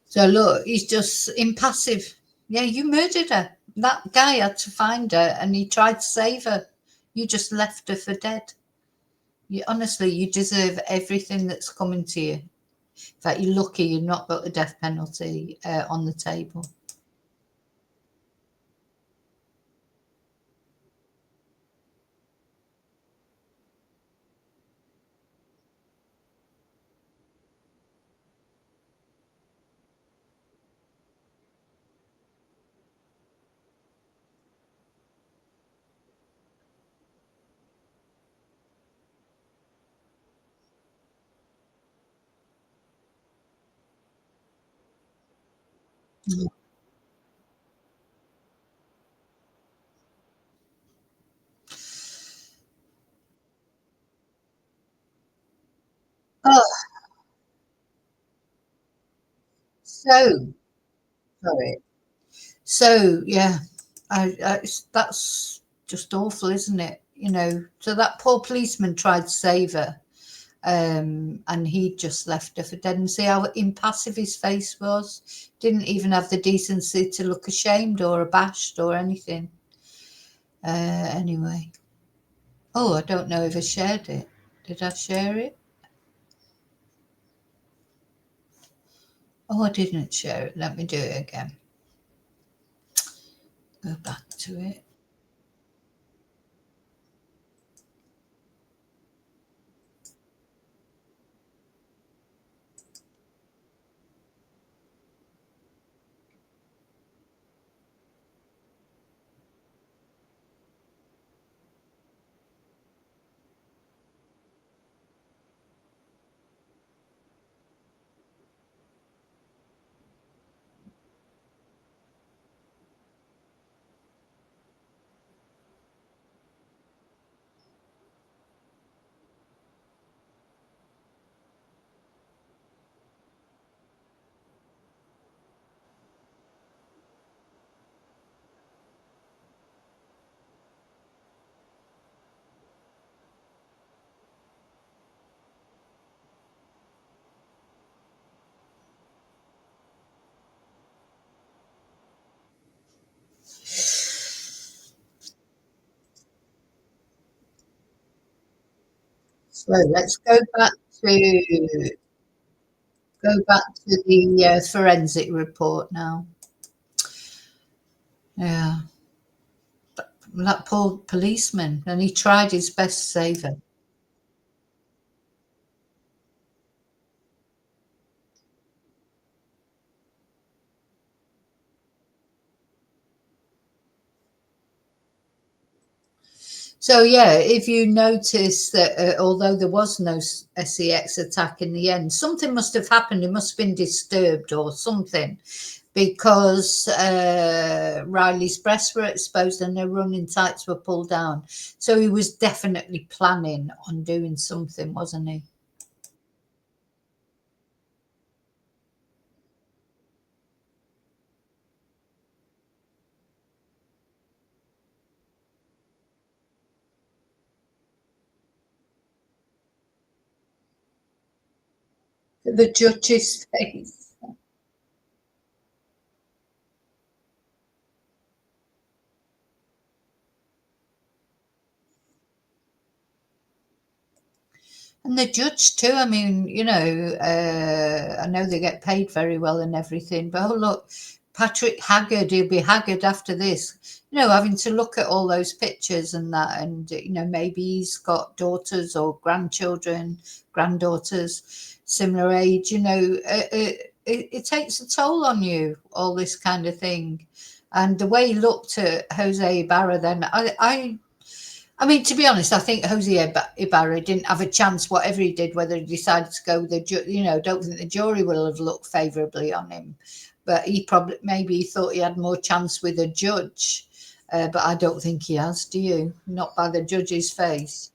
So look, he's just impassive. Yeah, you murdered her. That guy had to find her and he tried to save her. You just left her for dead. You honestly, you deserve everything that's coming to you. In fact, you're lucky you've not got the death penalty on the table. Mm. Oh, so sorry. So yeah, that's just awful, isn't it? You know, so that poor policeman tried to save her, and he just left her for dead. And see how impassive his face was. Didn't even have the decency to look ashamed or abashed or anything. Anyway, oh, I don't know if I shared it. Did I share it? Oh, I didn't share it. Let me do it again. Go back to it. So let's go back to the forensic report now. Yeah, that poor policeman, and he tried his best to save her. So yeah, if you notice that although there was no SEX attack in the end, something must have happened. He must have been disturbed or something, because Riley's breasts were exposed and her running tights were pulled down. So he was definitely planning on doing something, wasn't he? The judge's face. And the judge too. I mean, you know, I know they get paid very well and everything, but oh look, Patrick Haggard, he'll be haggard after this. You know, having to look at all those pictures and that, and you know, maybe he's got daughters or grandchildren, granddaughters, similar age. You know, it takes a toll on you, all this kind of thing. And the way he looked at Jose Ibarra, then I mean, to be honest, I think Jose Ibarra didn't have a chance, whatever he did, whether he decided to go with the, you know, don't think the jury will have looked favourably on him. But he probably, maybe he thought he had more chance with a judge. But I don't think he has, do you? Not by the judge's face.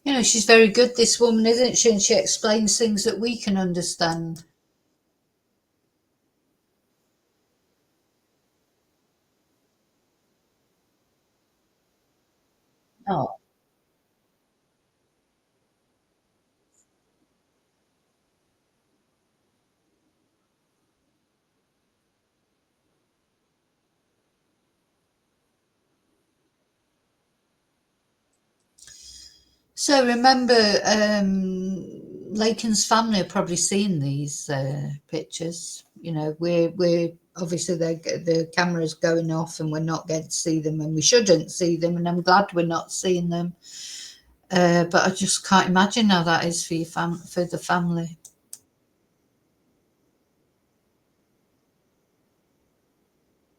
You know, she's very good, this woman, isn't she? And she explains things that we can understand. Oh. So remember, Laken's family are probably seeing these pictures. You know, we're obviously the camera's going off and we're not getting to see them, and we shouldn't see them. And I'm glad we're not seeing them. But I just can't imagine how that is for your for the family.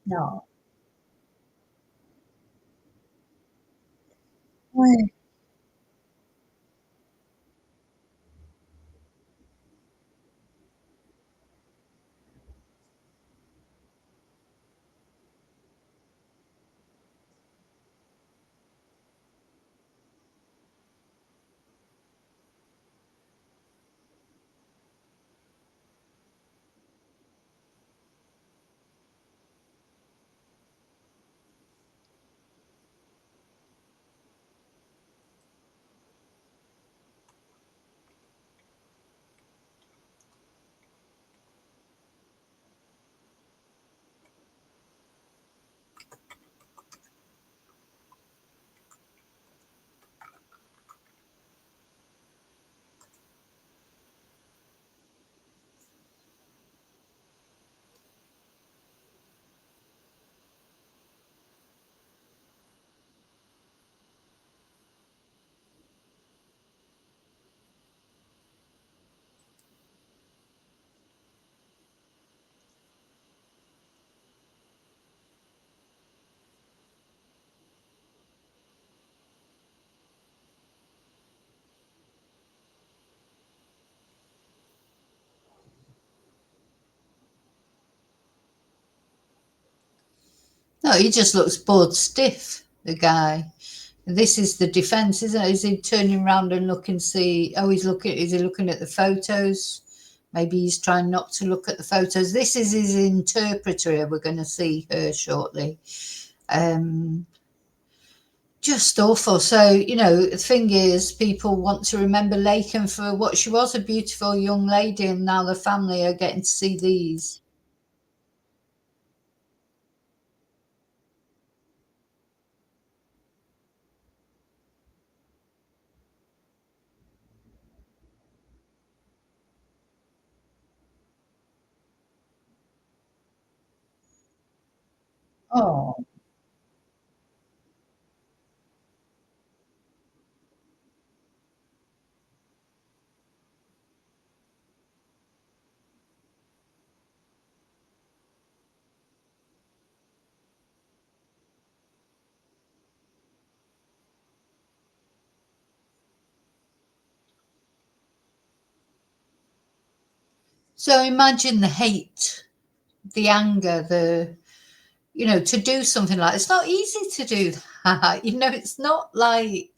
No. Right. No, he just looks bored stiff, the guy. This is the defense, isn't it? Is he turning around and looking, see, oh, is he looking at the photos? Maybe he's trying not to look at the photos. This is his interpreter. We're going to see her shortly. Just awful. So, you know, the thing is, people want to remember Laken for what she was, a beautiful young lady, and now the family are getting to see these. Oh. So imagine the hate, the anger, you know, to do something like it's not easy to do that. You know, it's not like, you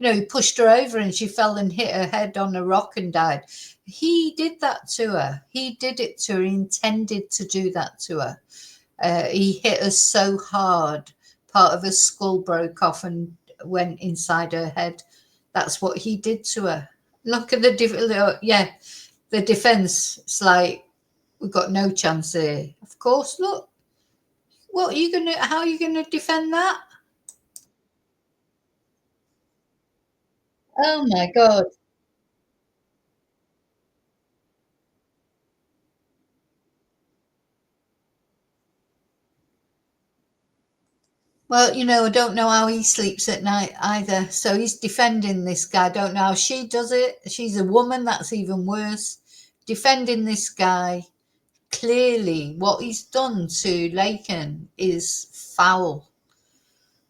know, he pushed her over and she fell and hit her head on a rock and died. He did that to her. He did it to her. He intended to do that to her. He hit her so hard, part of her skull broke off and went inside her head. That's what he did to her. Look at the the defense. It's like, we've got no chance here. Of course, look. How are you gonna defend that? Oh my God. Well, you know, I don't know how he sleeps at night either. So he's defending this guy. I don't know how she does it. She's a woman, that's even worse. Defending this guy. Clearly, what he's done to Laken is foul.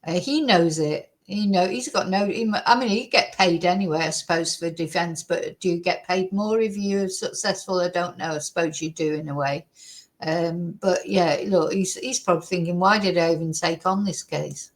He knows it. He's got no. I mean, he get paid anyway, I suppose, for defence. But do you get paid more if you're successful? I don't know. I suppose you do in a way. But yeah, look, he's probably thinking, why did I even take on this case?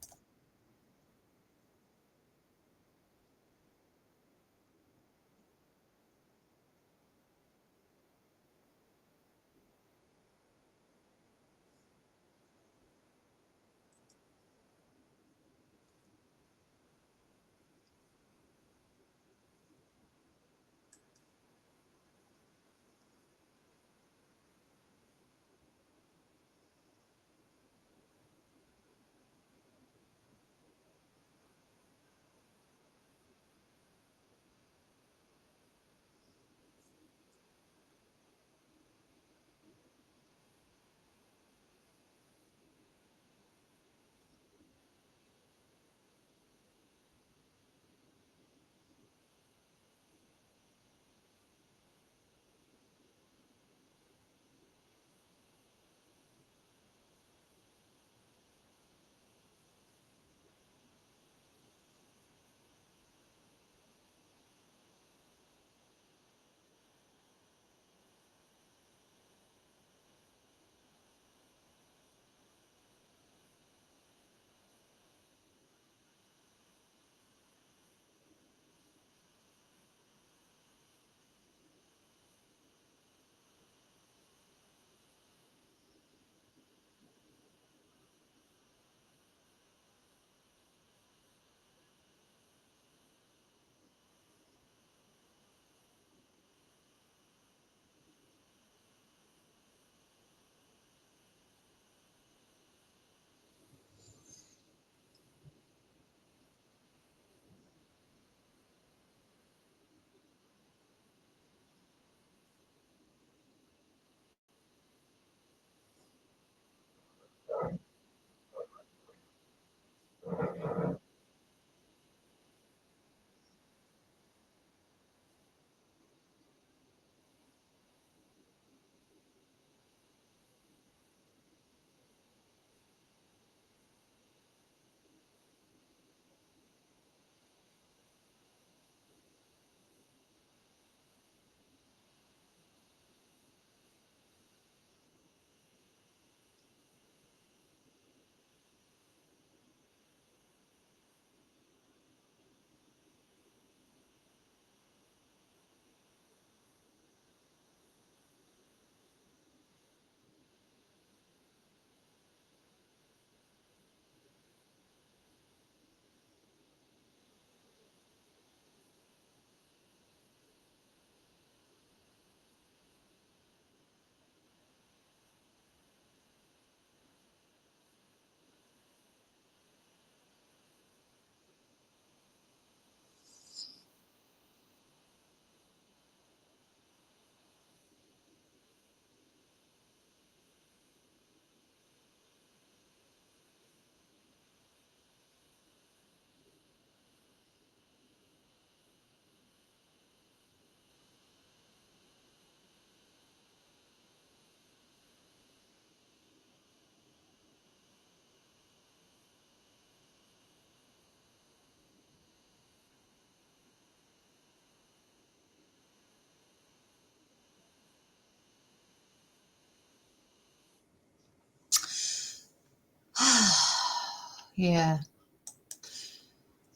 Yeah.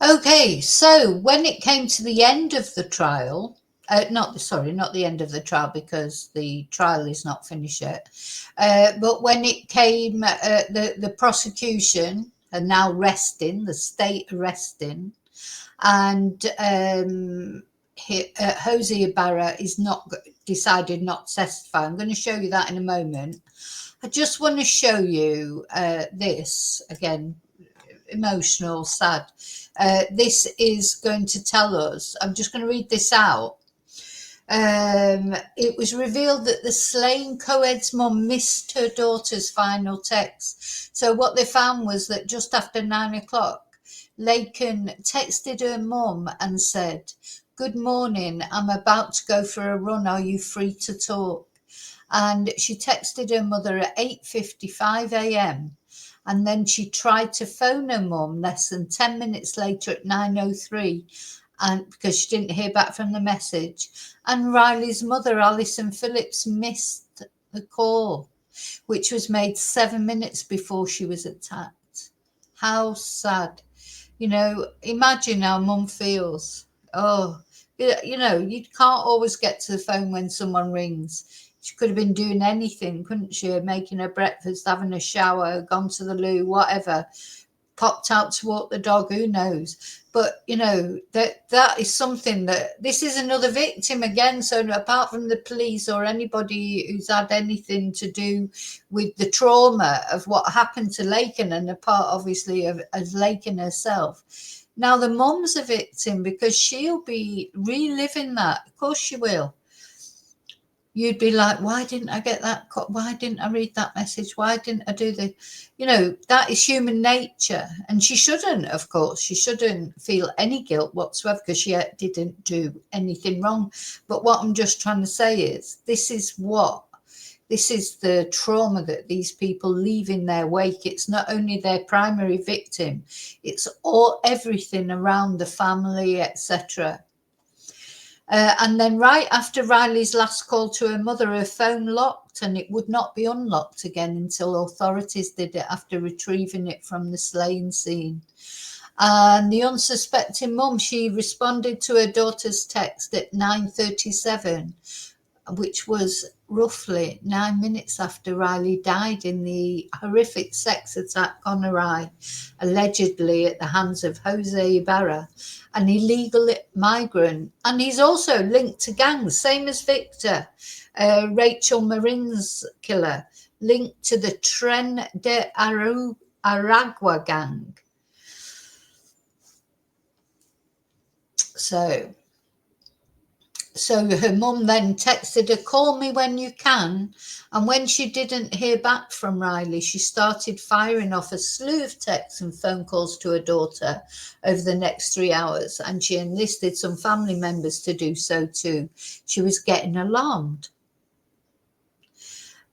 Okay, so when it came to the end of the trial, not the end of the trial, because the trial is not finished yet, but when it came, the prosecution are now resting, the state arresting, and Jose Ibarra is not decided not to testify. I'm going to show you that in a moment. I just want to show you this again. Emotional, sad. This is going to tell us, I'm just going to read this out. It was revealed that the slain co-ed's mum missed her daughter's final text. So what they found was that just after 9 o'clock, Laken texted her mum and said, "Good morning, I'm about to go for a run. Are you free to talk?" And she texted her mother at 8:55 a.m. And then she tried to phone her mum less than 10 minutes later at 9:03, and because she didn't hear back from the message. And Riley's mother, Alison Phillips, missed the call, which was made 7 minutes before she was attacked. How sad. You know, imagine how mum feels. Oh, you know, you can't always get to the phone when someone rings. She could have been doing anything, couldn't she? Making her breakfast, having a shower, gone to the loo, whatever. Popped out to walk the dog, who knows? But, you know, that is something that, this is another victim again. So apart from the police or anybody who's had anything to do with the trauma of what happened to Laken, and a part, obviously, of Laken herself, now the mum's a victim because she'll be reliving that. Of course she will. You'd be like, why didn't I get that? Why didn't I read that message? Why didn't I do the, you know, that is human nature. And she shouldn't, of course, she shouldn't feel any guilt whatsoever because she didn't do anything wrong. But what I'm just trying to say is, this is the trauma that these people leave in their wake. It's not only their primary victim, it's everything around the family, etc. And then right after Riley's last call to her mother, her phone locked, and it would not be unlocked again until authorities did it after retrieving it from the slaying scene. And the unsuspecting mum, she responded to her daughter's text at 9:37, which was roughly 9 minutes after Riley died in the horrific sex attack on her eye, allegedly at the hands of Jose Ibarra, an illegal migrant. And he's also linked to gangs, same as Victor, Rachel Marin's killer, linked to the Tren de Aragua gang. So her mum then texted her, "Call me when you can." And when she didn't hear back from Riley, she started firing off a slew of texts and phone calls to her daughter over the next 3 hours. And she enlisted some family members to do so too. She was getting alarmed.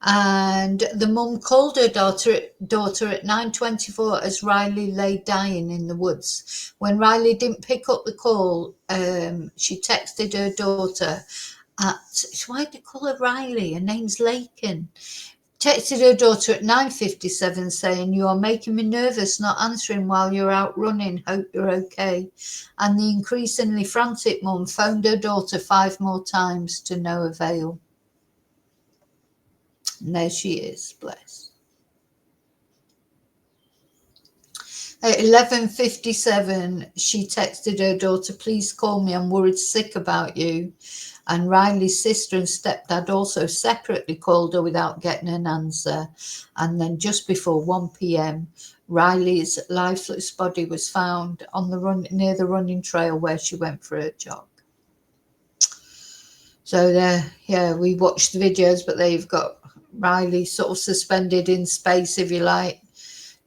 And the mum called her daughter at 9:24 as Riley lay dying in the woods. When Riley didn't pick up the call, she texted her daughter why do you call her Riley? Her name's Laken. Texted her daughter at 9:57 saying, "You are making me nervous not answering while you're out running. Hope you're okay." And the increasingly frantic mum phoned her daughter 5 more times to no avail. And there she is, bless. At 11:57, she texted her daughter, "Please call me, I'm worried sick about you." And Riley's sister and stepdad also separately called her without getting an answer. And then just before 1 p.m, Riley's lifeless body was found on the run near the running trail where she went for her jog. So there, yeah, we watched the videos, but they've got Riley sort of suspended in space, if you like.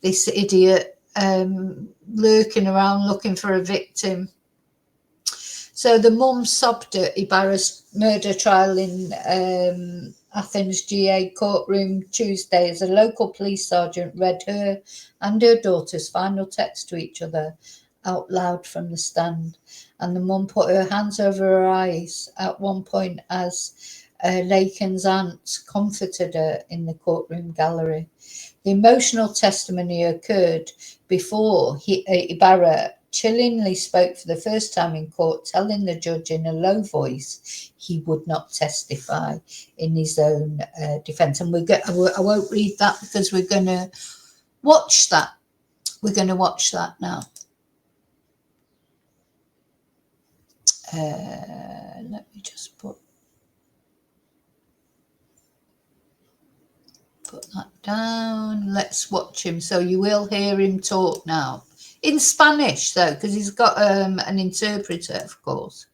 This idiot lurking around looking for a victim. So the mum sobbed at Ibarra's murder trial in Athens GA courtroom Tuesday as a local police sergeant read her and her daughter's final text to each other out loud from the stand. And the mum put her hands over her eyes at one point as Laken's aunt comforted her in the courtroom gallery. The emotional testimony occurred before Ibarra chillingly spoke for the first time in court, telling the judge in a low voice he would not testify in his own defense. And I won't read that because we're going to watch that. We're going to watch that now. Let me just put that down. Let's watch him. So you will hear him talk now. In Spanish, though, because he's got an interpreter, of course.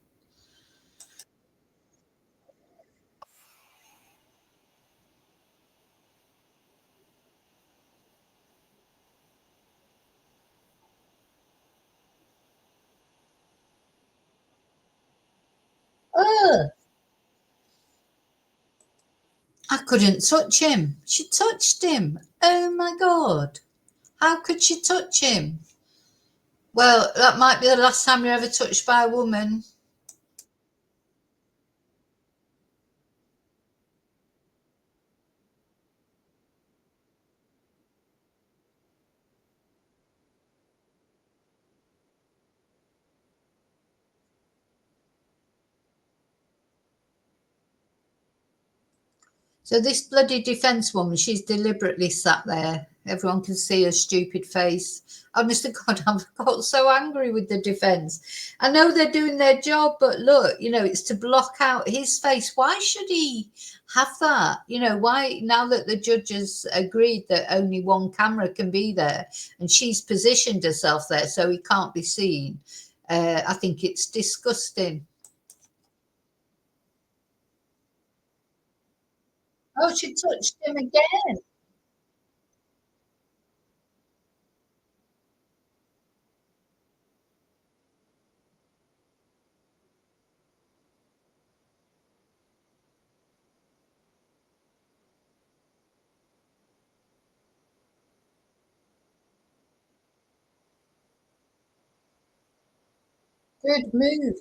I couldn't touch him. She touched him. Oh, my God. How could she touch him? Well, that might be the last time you're ever touched by a woman. So this bloody defence woman, she's deliberately sat there. Everyone can see her stupid face. Honest to God, I got so angry with the defence. I know they're doing their job, but look, it's to block out his face. Why should he have that? Why, now that the judge has agreed that only one camera can be there and she's positioned herself there so he can't be seen, I think it's disgusting. Oh, she touched him again. Good move.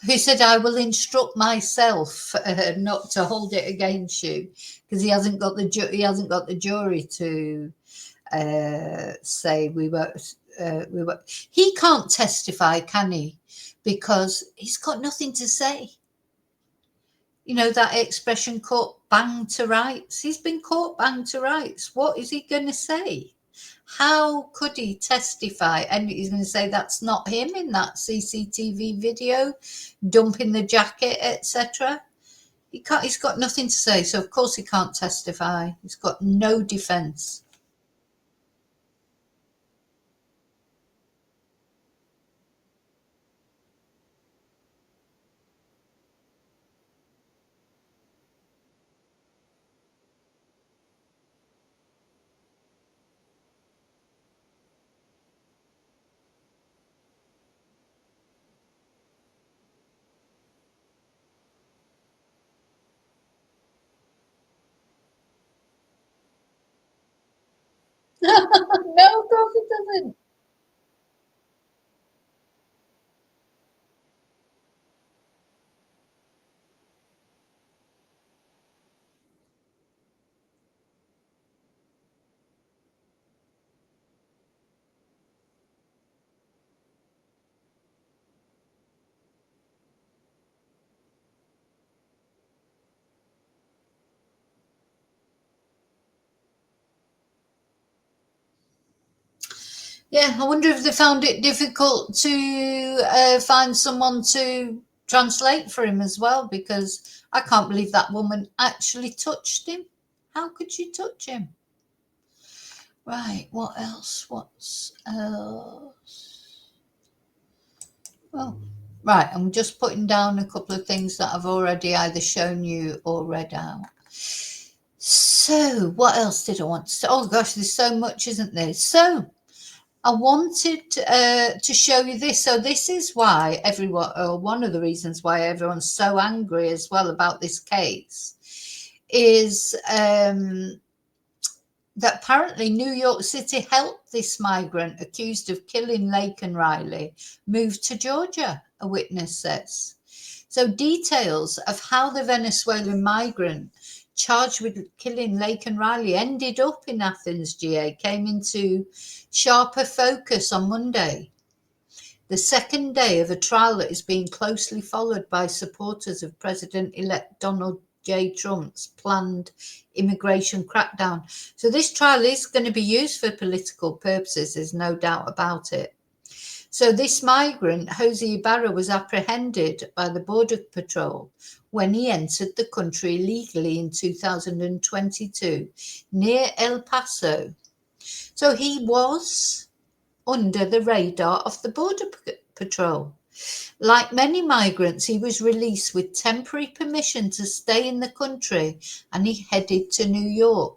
He said, "I will instruct myself not to hold it against you," because he hasn't got the jury to say we were. He can't testify, can he? Because he's got nothing to say. That expression, "caught banged to rights." He's been caught banged to rights. What is he going to say? How could he testify? And he's going to say that's not him in that CCTV video, dumping the jacket, etc. He's got nothing to say, so of course he can't testify. He's got no defense. No, of course it doesn't. Yeah, I wonder if they found it difficult to find someone to translate for him as well, because I can't believe that woman actually touched him. How could she touch him? Right, what else? What's else? Oh, right, I'm just putting down a couple of things that I've already either shown you or read out. So what else did I want to say? Oh gosh, there's so much, isn't there? So I wanted to show you this. So this is why everyone, or one of the reasons why everyone's so angry as well about this case, is that apparently New York City helped this migrant accused of killing Laken Riley move to Georgia, a witness says. So details of how the Venezuelan migrant charged with killing Laken Riley ended up in Athens, GA, came into sharper focus on Monday, the second day of a trial that is being closely followed by supporters of President-elect Donald J. Trump's planned immigration crackdown. So this trial is going to be used for political purposes, there's no doubt about it. So this migrant, Jose Ibarra, was apprehended by the Border Patrol when he entered the country illegally in 2022 near El Paso. So he was under the radar of the Border Patrol. Like many migrants, he was released with temporary permission to stay in the country, and he headed to New York.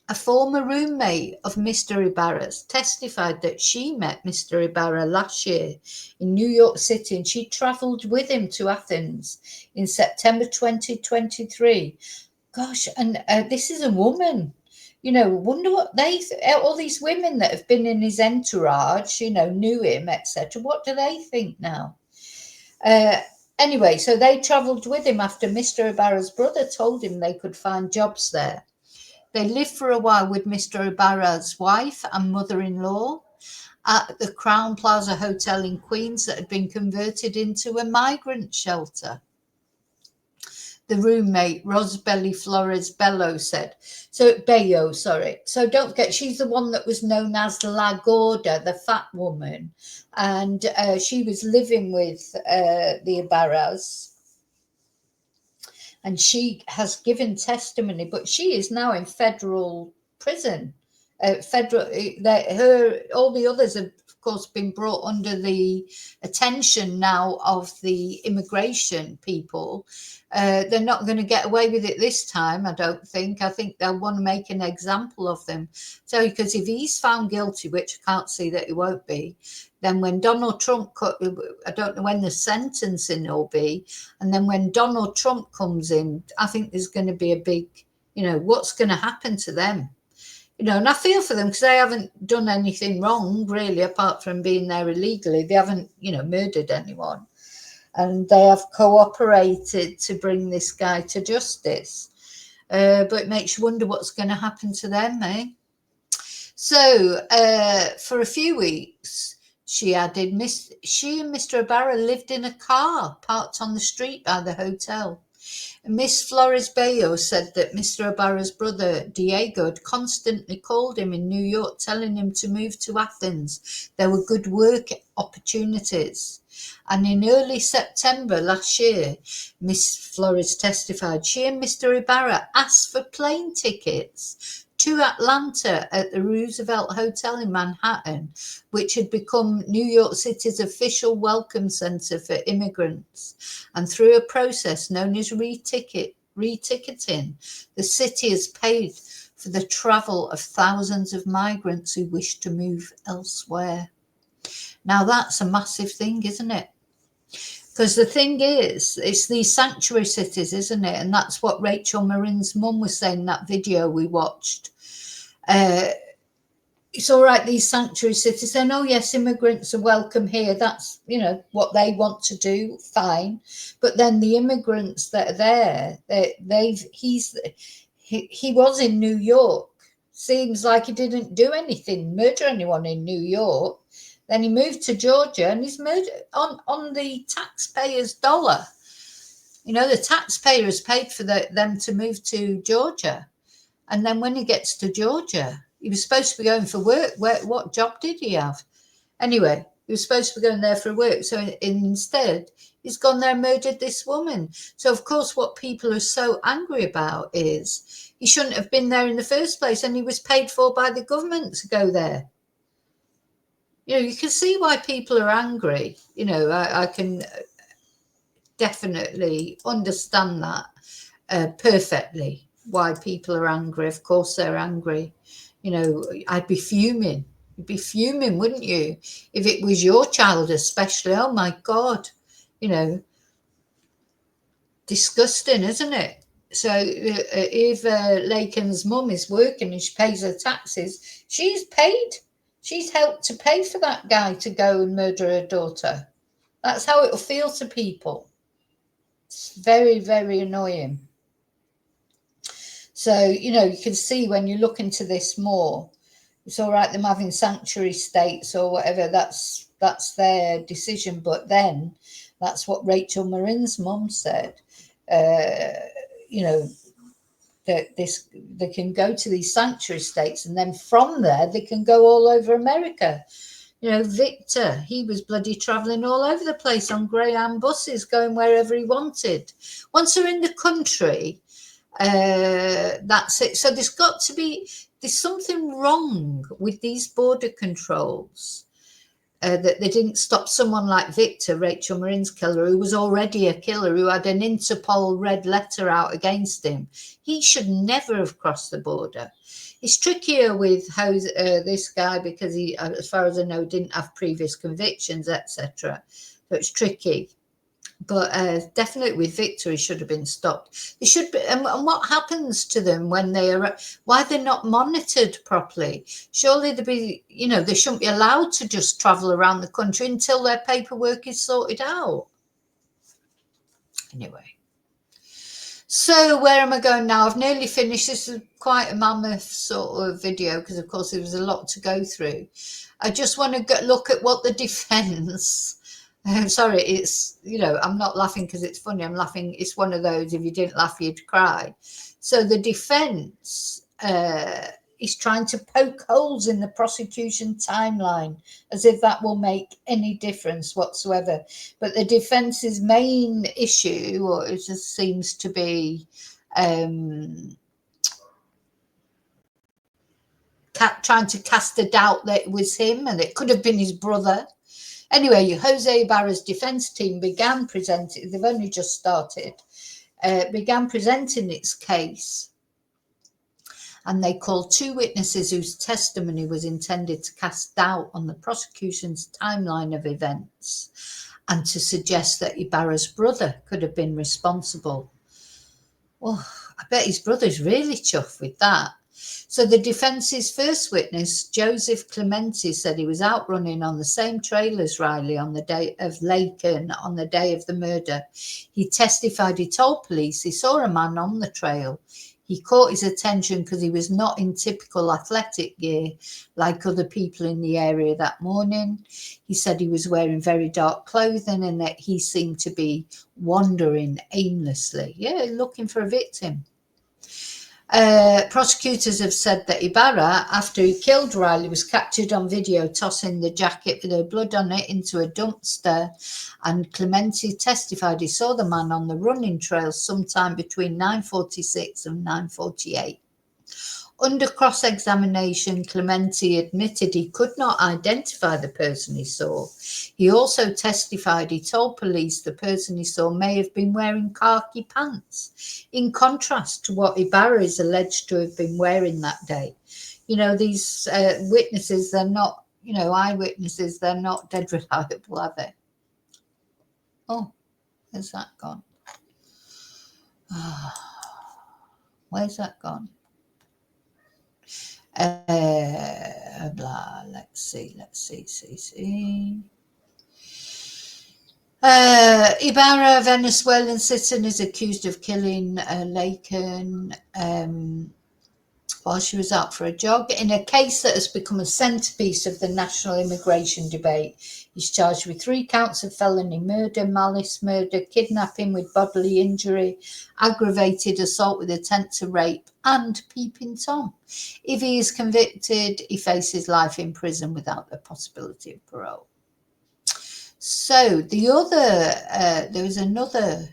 A former roommate of Mr. Ibarra's testified that she met Mr. Ibarra last year in New York City, and she travelled with him to Athens in September 2023. Gosh, and this is a woman. You know, wonder what they, all these women that have been in his entourage, you know, knew him, etc. What do they think now? Anyway, so they travelled with him after Mr. Ibarra's brother told him they could find jobs there. They lived for a while with Mr. Ibarra's wife and mother-in-law at the Crown Plaza Hotel in Queens that had been converted into a migrant shelter. The roommate, Rosbelly Flores Bello, said. So don't forget, she's the one that was known as La Gorda, the fat woman. And she was living with the Ibarras. And she has given testimony, but she is now in federal prison. All the others have, of course, been brought under the attention now of the immigration people. They're not going to get away with it this time, I don't think. I think they'll want to make an example of them. So, because if he's found guilty, which I can't see that he won't be, then when Donald Trump, I don't know when the sentencing will be, and then when Donald Trump comes in, I think there's going to be a big, what's going to happen to them? And I feel for them because they haven't done anything wrong, really, apart from being there illegally. They haven't, murdered anyone. And they have cooperated to bring this guy to justice. But it makes you wonder what's going to happen to them, eh? So for a few weeks, she added, she and Mr. Ibarra lived in a car parked on the street by the hotel. Miss Flores Bello said that Mr. Ibarra's brother, Diego, had constantly called him in New York, telling him to move to Athens. There were good work opportunities. And in early September last year, Miss Flores testified, she and Mr. Ibarra asked for plane tickets to Atlanta at the Roosevelt Hotel in Manhattan, which had become New York City's official welcome center for immigrants. And through a process known as reticketing, the city has paid for the travel of thousands of migrants who wish to move elsewhere. Now that's a massive thing, isn't it? Because the thing is, it's these sanctuary cities, isn't it? And that's what Rachel Marin's mum was saying in that video we watched. It's all right, these sanctuary cities saying, oh, yes, immigrants are welcome here. That's, what they want to do, fine. But then the immigrants that are there, he was in New York. Seems like he didn't do anything, murder anyone in New York. Then he moved to Georgia and he's murdered on the taxpayer's dollar. The taxpayer has paid for them to move to Georgia. And then when he gets to Georgia, he was supposed to be going for work. What job did he have? Anyway, he was supposed to be going there for work. So instead, he's gone there and murdered this woman. So, of course, what people are so angry about is he shouldn't have been there in the first place, and he was paid for by the government to go there. You can see why people are angry. I can definitely understand that perfectly. why people are angry. Of course they're angry. You know, I'd be fuming. You'd be fuming, wouldn't you? If it was your child especially. Oh my God. You know, disgusting, isn't it? So if Laken's mum is working and she pays her taxes, she's paid. She's helped to pay for that guy to go and murder her daughter. That's how it'll feel to people. It's very, very annoying. So, you know, you can see when you look into this more, it's all right them having sanctuary states or whatever, that's their decision. But then that's what Rachel Marin's mum said. You know, that they can go to these sanctuary states, and then from there they can go all over America. You know, Victor, he was bloody traveling all over the place on Greyhound buses, going wherever he wanted. Once they're in the country, that's it. So there's something wrong with these border controls. That they didn't stop someone like Victor, Rachel Marin's killer, who was already a killer, who had an Interpol red letter out against him. He should never have crossed the border. It's trickier with this guy because he, as far as I know, didn't have previous convictions, etc. So it's tricky. But definitely with Victor, he should have been stopped. They should be, and what happens to them when they are? Why they're not monitored properly? Surely they shouldn't be allowed to just travel around the country until their paperwork is sorted out. Anyway, so where am I going now? I've nearly finished. This is quite a mammoth sort of video because, of course, there was a lot to go through. I just want to look at what the defence. I'm sorry, it's, you know, I'm not laughing because it's funny. I'm laughing. It's one of those, if you didn't laugh, you'd cry. So the defense is trying to poke holes in the prosecution timeline as if that will make any difference whatsoever. But the defense's main issue, or it just seems to be trying to cast a doubt that it was him and it could have been his brother. Anyway, Jose Ibarra's defense team began presenting, they've only just started, began presenting its case. And they called 2 witnesses whose testimony was intended to cast doubt on the prosecution's timeline of events and to suggest that Ibarra's brother could have been responsible. Well, I bet his brother's really chuffed with that. So the defence's first witness, Joseph Clementi, said he was out running on the same trail as Riley on the day of Laken on the day of the murder. He testified he told police he saw a man on the trail. He caught his attention because he was not in typical athletic gear like other people in the area that morning. He said he was wearing very dark clothing and that he seemed to be wandering aimlessly. Yeah, looking for a victim. Prosecutors have said that Ibarra, after he killed Riley, was captured on video tossing the jacket with her blood on it into a dumpster, and Clementi testified he saw the man on the running trail sometime between 9:46 and 9:48. Under cross-examination, Clementi admitted he could not identify the person he saw. He also testified he told police the person he saw may have been wearing khaki pants, in contrast to what Ibarra is alleged to have been wearing that day. You know, these witnesses, they're not, you know, eyewitnesses, they're not dead reliable, are they? Oh, where's that gone? Where's that gone? Blah, let's see. Ibarra, Venezuelan citizen, is accused of killing Laken while she was out for a jog in a case that has become a centerpiece of the national immigration debate. He's charged with 3 counts of felony murder, malice murder, kidnapping with bodily injury, aggravated assault with intent to rape, and peeping Tom. If he is convicted, he faces life in prison without the possibility of parole. So the other, there was another.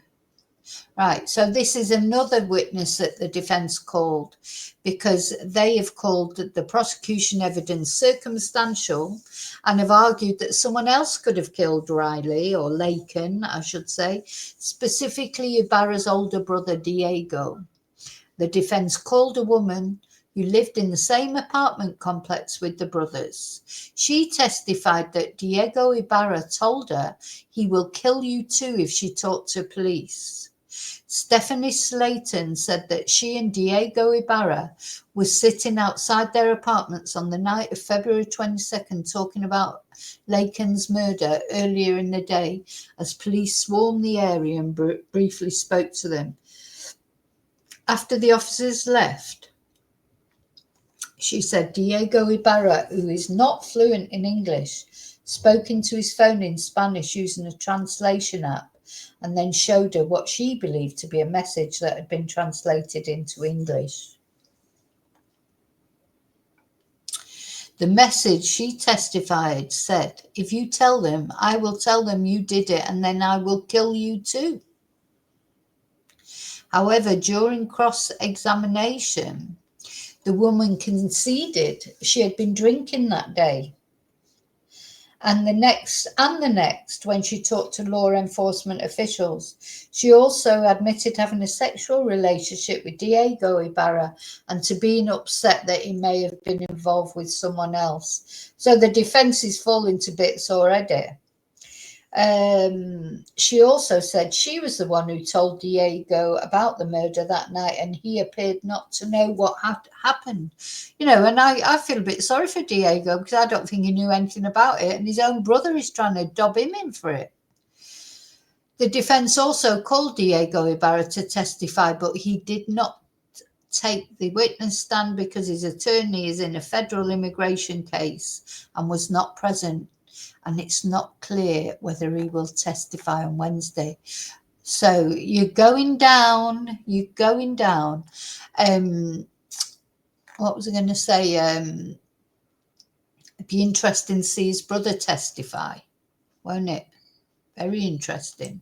Right, so this is another witness that the defence called because they have called the prosecution evidence circumstantial and have argued that someone else could have killed Riley, or Laken, I should say, specifically Ibarra's older brother, Diego. The defense called a woman who lived in the same apartment complex with the brothers. She testified that Diego Ibarra told her he will kill you too if she talked to police. Stephanie Slayton said that she and Diego Ibarra were sitting outside their apartments on the night of February 22nd talking about Laken's murder earlier in the day as police swarmed the area and briefly spoke to them. After the officers left, she said Diego Ibarra, who is not fluent in English, spoke into his phone in Spanish using a translation app and then showed her what she believed to be a message that had been translated into English. The message, she testified, said, "If you tell them, I will tell them you did it and then I will kill you too." However, during cross-examination, the woman conceded she had been drinking that day. And the next, when she talked to law enforcement officials, she also admitted having a sexual relationship with Diego Ibarra and to being upset that he may have been involved with someone else. So the defense is falling to bits already. She also said she was the one who told Diego about the murder that night and he appeared not to know what had happened. You know, and I feel a bit sorry for Diego because I don't think he knew anything about it and his own brother is trying to dob him in for it. The defense also called Diego Ibarra to testify, but he did not take the witness stand because his attorney is in a federal immigration case and was not present. And it's not clear whether he will testify on Wednesday. So you're going down. What was I going to say? It'd be interesting to see his brother testify, won't it? Very interesting.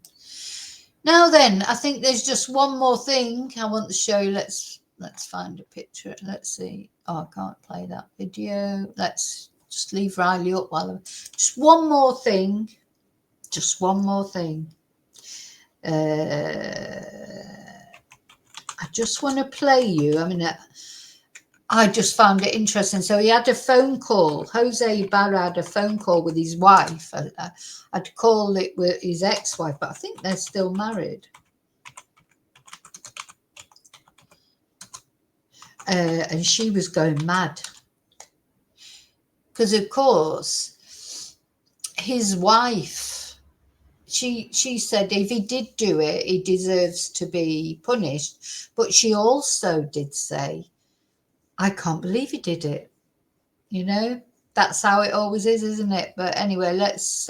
Now then, I think there's just one more thing I want to show you. Let's find a picture. Let's see. Oh, I can't play that video. Let's just leave Riley up while just one more thing. I just want to play you. I mean, I just found it interesting. So he had a phone call. Jose Ibarra had a phone call with his wife. I'd call it with his ex-wife, but I think they're still married. And she was going mad. Because, of course, his wife, she said if he did do it, he deserves to be punished. But she also did say, I can't believe he did it. You know, that's how it always is, isn't it? But anyway, let's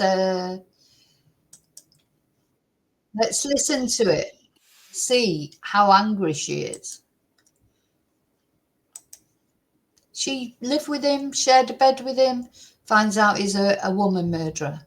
listen to it. See how angry she is. She lived with him, shared a bed with him, finds out he's a woman murderer.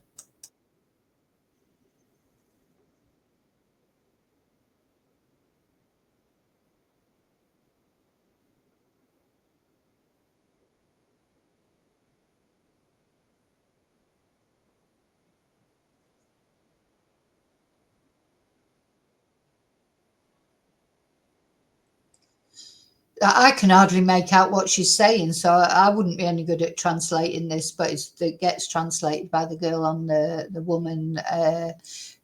I can hardly make out what she's saying, so I wouldn't be any good at translating this, but it gets translated by the girl on the woman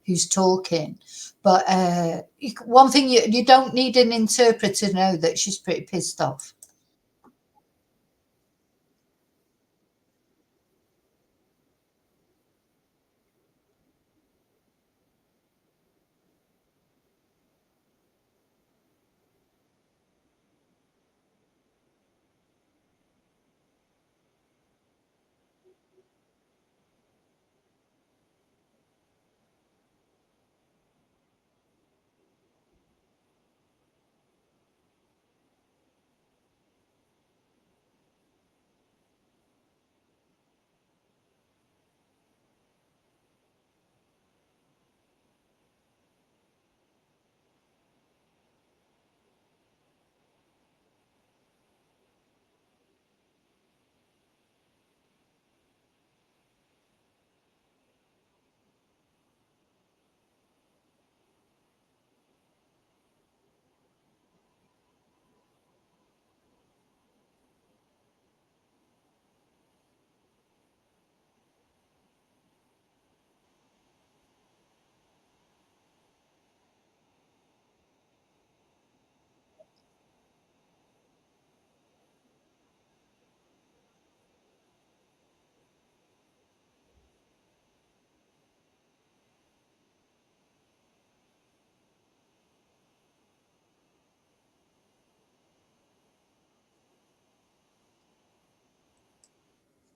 who's talking. But one thing, you don't need an interpreter to know that she's pretty pissed off.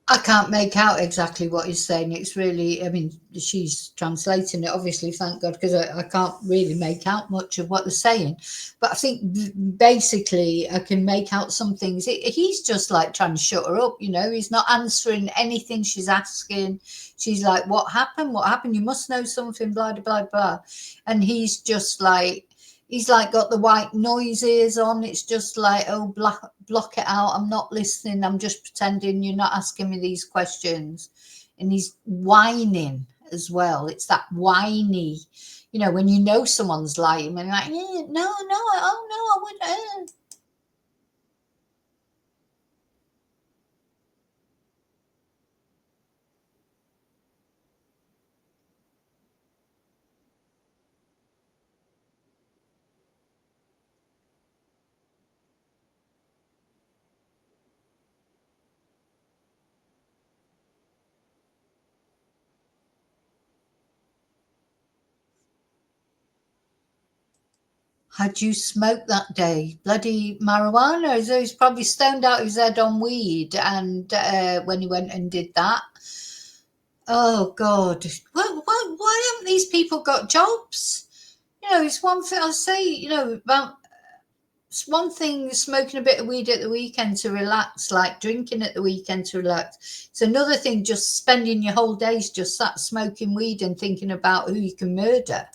I can't make out exactly what he's saying. It's really, I mean, she's translating it, obviously, thank God, because I can't really make out much of what they're saying. But I think basically I can make out some things. He's just like trying to shut her up, you know. He's not answering anything she's asking. She's like, what happened? What happened? You must know something, blah, blah, blah, blah. And he's just like, he's like got the white noise ears on. It's just like, oh, block it out. I'm not listening. I'm just pretending you're not asking me these questions. And he's whining as well. It's that whiny, you know, when you know someone's lying and like, no, oh no, I wouldn't. Had you smoked that day? Bloody marijuana. He's probably stoned out his head on weed, and when he went and did that. Oh God! Why haven't these people got jobs? You know, it's one thing I say. You know, about it's one thing smoking a bit of weed at the weekend to relax, like drinking at the weekend to relax. It's another thing just spending your whole days just sat smoking weed and thinking about who you can murder.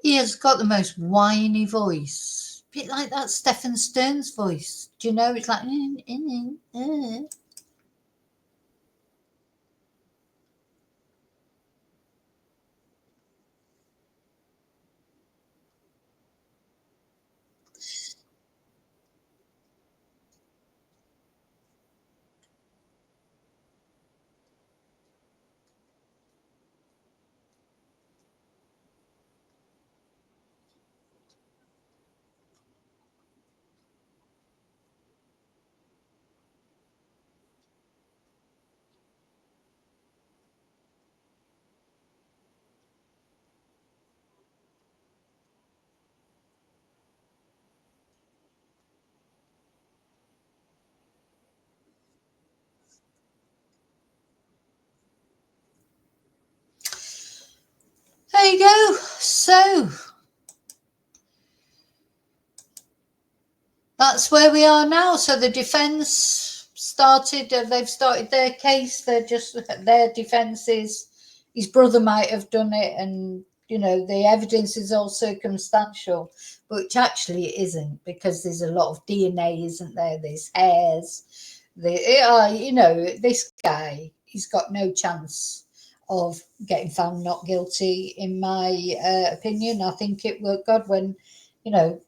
He has got the most whiny voice. A bit like that Stephen Stern's voice. Do you know? It's like... There you go. So that's where we are now. So the defense started, they've started their case. They're just, their defense is his brother might have done it, and you know the evidence is all circumstantial, which actually it isn't, because there's a lot of DNA, isn't there? There's hairs. You know, this guy, he's got no chance of getting found not guilty, in my opinion. I think it will, God, when, you know,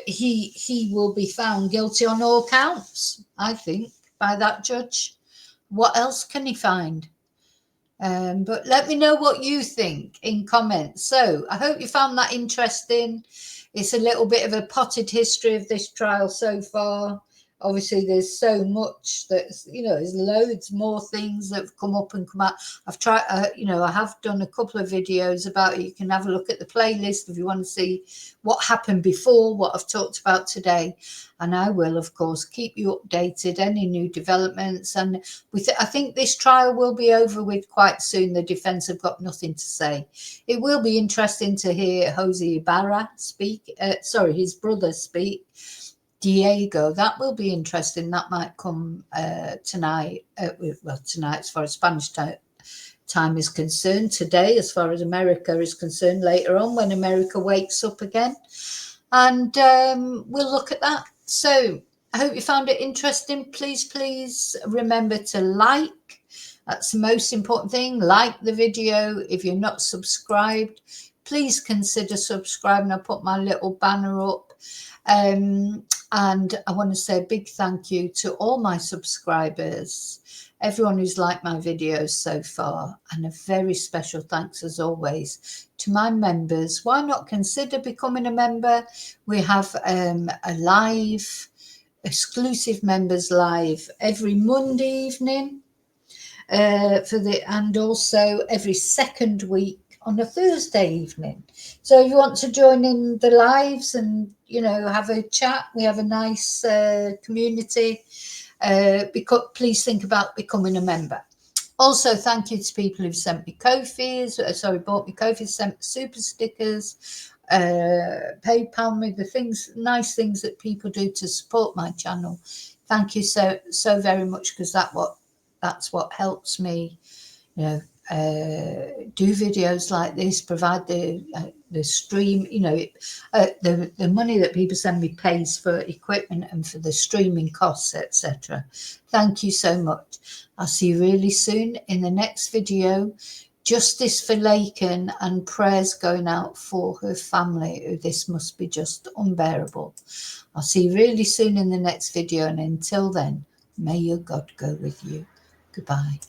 he will be found guilty on all counts, I think, by that judge. What else can he find? But let me know what you think in comments. So I hope you found that interesting. It's a little bit of a potted history of this trial so far. Obviously, there's so much that, you know, there's loads more things that have come up and come out. I've tried, you know, I have done a couple of videos about it. You can have a look at the playlist if you want to see what happened before, what I've talked about today. And I will, of course, keep you updated, any new developments. And I think this trial will be over with quite soon. The defense have got nothing to say. It will be interesting to hear Jose Ibarra speak, his brother speak. Diego, that will be interesting. That might come tonight. Well, tonight as far as Spanish time is concerned. Today, as far as America is concerned, later on when America wakes up again. And we'll look at that. So I hope you found it interesting. Please remember to like, That's the most important thing. Like the video. If you're not subscribed, please consider subscribing. I'll put my little banner up. And I want to say a big thank you to all my subscribers, everyone who's liked my videos so far, and a very special thanks as always to my members. Why not consider becoming a member? We have a live, exclusive members live every Monday evening and also every second week on a Thursday evening. So if you want to join in the lives and, you know, have a chat, we have a nice community, please think about becoming a member. Also, thank you to people who've sent me Ko-fis, bought me Ko-fis, sent me super stickers, PayPal me, the things, nice things that people do to support my channel. Thank you so very much, because that's what helps me, you know, do videos like this, provide the stream, you know, the money that people send me pays for equipment and for the streaming costs, etc. Thank you so much. I'll see you really soon in the next video. Justice for Laken, and prayers going out for her family, who this must be just unbearable. I'll see you really soon in the next video, and until then, may your God go with you. Goodbye.